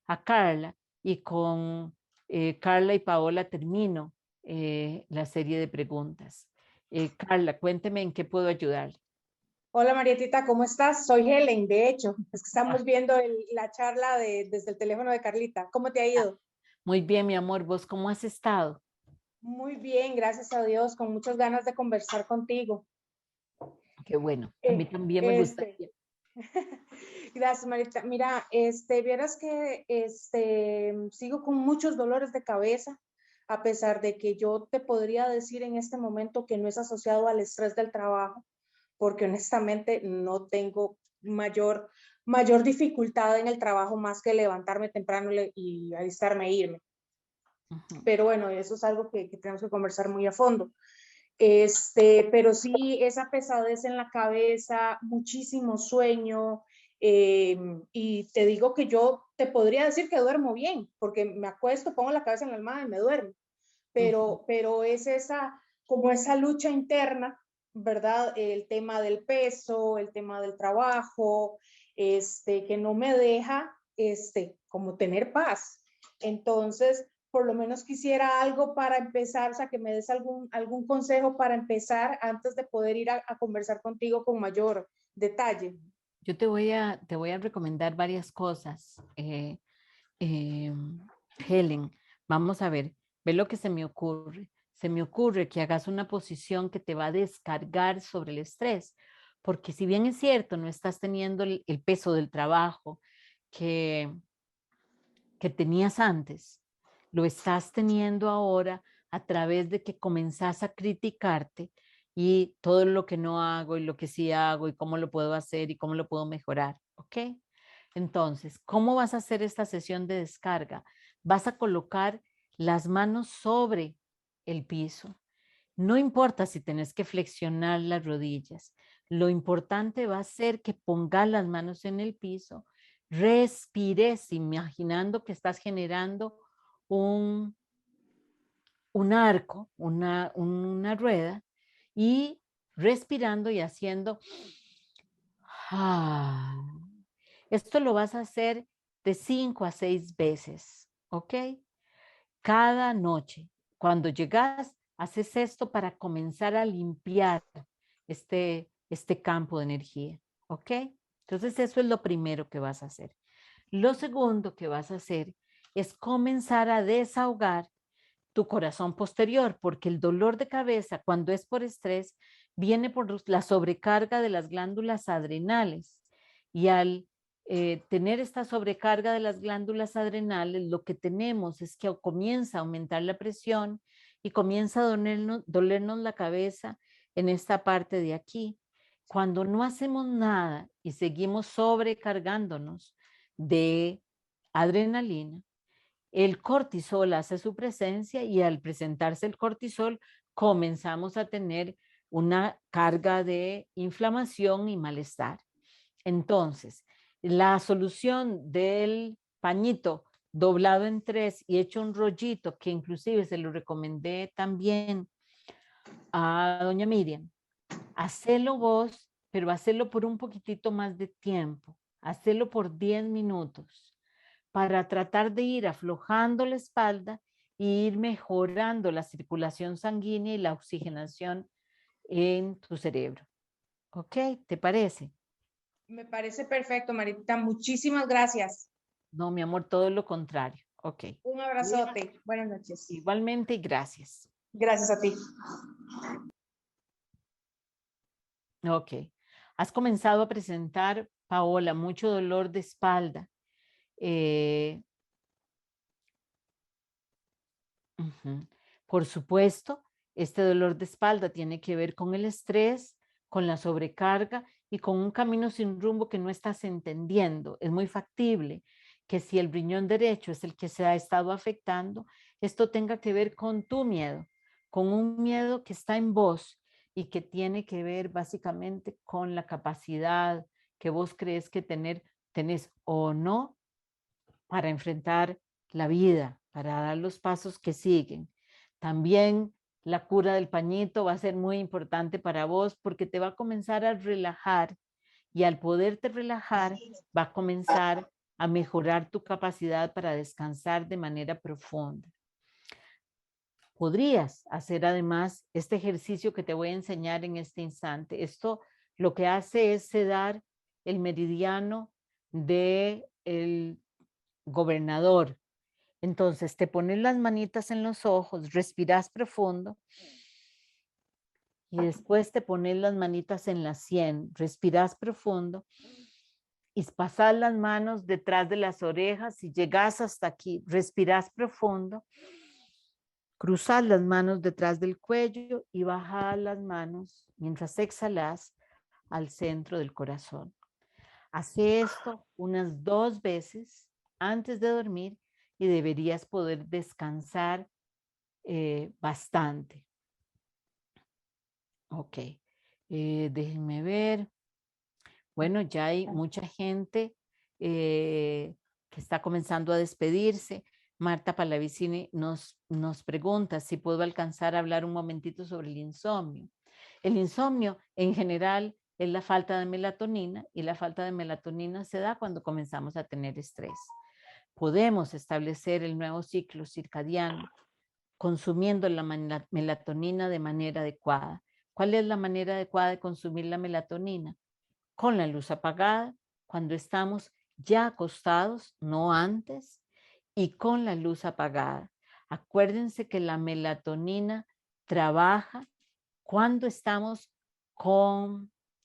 a Carla y con Carla y Paola termino la serie de preguntas. Carla, cuénteme en qué puedo ayudarle. Hola Marietita, ¿cómo estás? Soy Helen, de hecho, es que estamos viendo la charla desde el teléfono de Carlita. ¿Cómo te ha ido? Muy bien, mi amor, ¿vos cómo has estado? Muy bien, gracias a Dios, con muchas ganas de conversar contigo. Qué bueno, a mí también me gustaría. Gracias, Marietita. Mira, vieras que sigo con muchos dolores de cabeza, a pesar de que yo te podría decir en este momento que no es asociado al estrés del trabajo, porque honestamente no tengo mayor dificultad en el trabajo más que levantarme temprano y alistarme e irme. Pero bueno, eso es algo que tenemos que conversar muy a fondo. Pero sí, esa pesadez en la cabeza, muchísimo sueño, y te digo que yo te podría decir que duermo bien, porque me acuesto, pongo la cabeza en la almohada y me duermo, pero es como esa lucha interna, ¿verdad? El tema del peso, el tema del trabajo, que no me deja, como tener paz. Entonces, por lo menos quisiera algo para empezar, o sea, que me des algún consejo para empezar antes de poder ir a conversar contigo con mayor detalle. Yo te voy a recomendar varias cosas, Helen. Vamos a ver, ve lo que se me ocurre. Se me ocurre que hagas una posición que te va a descargar sobre el estrés, porque si bien es cierto, no estás teniendo el peso del trabajo que tenías antes, lo estás teniendo ahora a través de que comenzás a criticarte y todo lo que no hago y lo que sí hago y cómo lo puedo hacer y cómo lo puedo mejorar, ¿ok? Entonces, ¿cómo vas a hacer esta sesión de descarga? Vas a colocar las manos sobre el piso. No importa si tenés que flexionar las rodillas. Lo importante va a ser que pongas las manos en el piso, respires imaginando que estás generando un arco, una rueda y respirando y haciendo. Esto lo vas a hacer de 5 a 6 veces, ¿ok? Cada noche. Cuando llegas, haces esto para comenzar a limpiar este campo de energía, ¿ok? Entonces eso es lo primero que vas a hacer. Lo segundo que vas a hacer es comenzar a desahogar tu corazón posterior, porque el dolor de cabeza cuando es por estrés viene por la sobrecarga de las glándulas adrenales. Y al tener esta sobrecarga de las glándulas adrenales, lo que tenemos es que comienza a aumentar la presión y comienza a dolernos la cabeza en esta parte de aquí. Cuando no hacemos nada y seguimos sobrecargándonos de adrenalina, el cortisol hace su presencia y al presentarse el cortisol comenzamos a tener una carga de inflamación y malestar. Entonces, la solución del pañito doblado en 3 y hecho un rollito, que inclusive se lo recomendé también a doña Miriam, hacelo vos, pero hacelo por un poquitito más de tiempo, hacelo por 10 minutos para tratar de ir aflojando la espalda e ir mejorando la circulación sanguínea y la oxigenación en tu cerebro. ¿Ok? ¿Te parece? Me parece perfecto, Maritita. Muchísimas gracias. No, mi amor, todo lo contrario. Ok. Un abrazote. Buenas noches. Igualmente y gracias. Gracias a ti. Ok. Has comenzado a presentar, Paola, mucho dolor de espalda. Por supuesto, este dolor de espalda tiene que ver con el estrés, con la sobrecarga y con un camino sin rumbo que no estás entendiendo. Es muy factible que si el riñón derecho es el que se ha estado afectando, esto tenga que ver con tu miedo, con un miedo que está en vos y que tiene que ver básicamente con la capacidad que vos crees que tenés o no para enfrentar la vida, para dar los pasos que siguen. También la cura del pañito va a ser muy importante para vos porque te va a comenzar a relajar y al poderte relajar va a comenzar a mejorar tu capacidad para descansar de manera profunda. Podrías hacer además este ejercicio que te voy a enseñar en este instante. Esto lo que hace es sedar el meridiano del gobernador. Entonces te pones las manitas en los ojos, respiras profundo y después te pones las manitas en la sien, respiras profundo y pasas las manos detrás de las orejas y llegas hasta aquí, respiras profundo, cruzas las manos detrás del cuello y bajas las manos mientras exhalas al centro del corazón. Hace esto unas 2 veces antes de dormir y deberías poder descansar bastante. Ok, déjenme ver. Bueno, ya hay mucha gente que está comenzando a despedirse. Marta Pallavicini nos pregunta si puedo alcanzar a hablar un momentito sobre el insomnio. El insomnio en general es la falta de melatonina y la falta de melatonina se da cuando comenzamos a tener estrés. Podemos establecer el nuevo ciclo circadiano consumiendo la melatonina de manera adecuada. ¿Cuál es la manera adecuada de consumir la melatonina? Con la luz apagada, cuando estamos ya acostados, no antes, y con la luz apagada. Acuérdense que la melatonina trabaja cuando estamos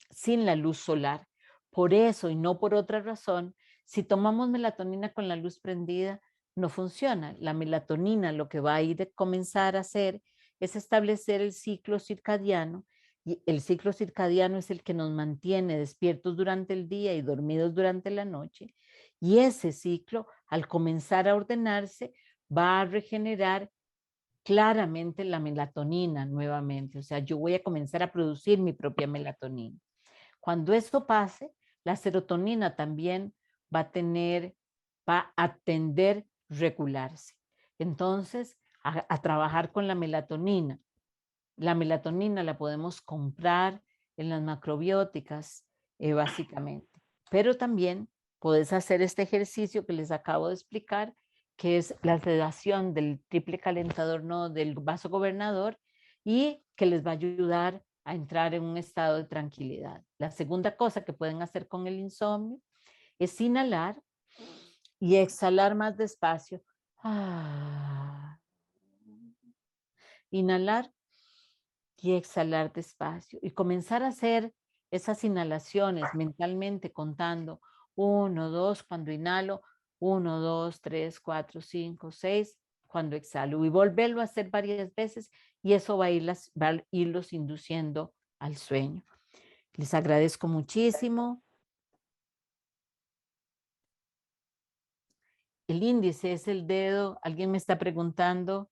sin la luz solar. Por eso y no por otra razón, si tomamos melatonina con la luz prendida, no funciona. La melatonina lo que va a ir a comenzar a hacer es establecer el ciclo circadiano y el ciclo circadiano es el que nos mantiene despiertos durante el día y dormidos durante la noche. Y ese ciclo, al comenzar a ordenarse, va a regenerar claramente la melatonina nuevamente. O sea, yo voy a comenzar a producir mi propia melatonina. Cuando esto pase, la serotonina también va a tender a regularse. Entonces, a trabajar con la melatonina. La melatonina la podemos comprar en las macrobióticas, básicamente. Pero también puedes hacer este ejercicio que les acabo de explicar, que es la sedación del triple calentador no del vaso gobernador y que les va a ayudar a entrar en un estado de tranquilidad. La segunda cosa que pueden hacer con el insomnio es inhalar y exhalar más despacio. Inhalar y exhalar despacio y comenzar a hacer esas inhalaciones mentalmente contando 1, 2 cuando inhalo, 1, 2, 3, 4, 5, 6 cuando exhalo y volverlo a hacer varias veces y eso va a irlos induciendo al sueño. Les agradezco muchísimo. El índice es el dedo. Alguien me está preguntando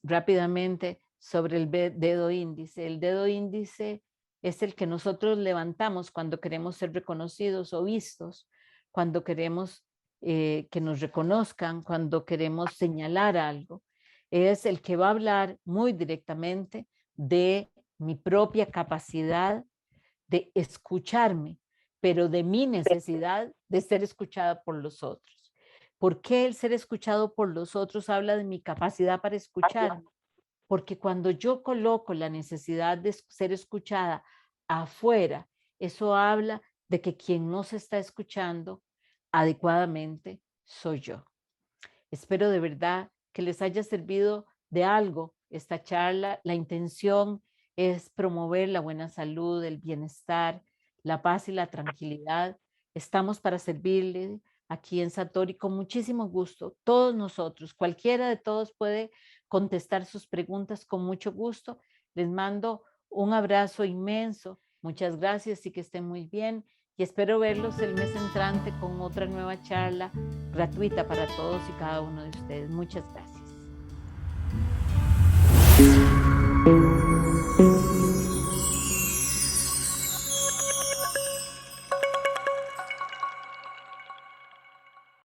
rápidamente sobre el dedo índice. El dedo índice es el que nosotros levantamos cuando queremos ser reconocidos o vistos, cuando queremos que nos reconozcan, cuando queremos señalar algo. Es el que va a hablar muy directamente de mi propia capacidad de escucharme, pero de mi necesidad de ser escuchada por los otros. ¿Por qué el ser escuchado por los otros habla de mi capacidad para escuchar? Porque cuando yo coloco la necesidad de ser escuchada afuera, eso habla de que quien no se está escuchando adecuadamente soy yo. Espero de verdad que les haya servido de algo esta charla. La intención es promover la buena salud, el bienestar, la paz y la tranquilidad. Estamos para servirle aquí en Satori con muchísimo gusto. Todos nosotros, cualquiera de todos puede contestar sus preguntas con mucho gusto. Les mando un abrazo inmenso. Muchas gracias y que estén muy bien. Y espero verlos el mes entrante con otra nueva charla gratuita para todos y cada uno de ustedes. Muchas gracias.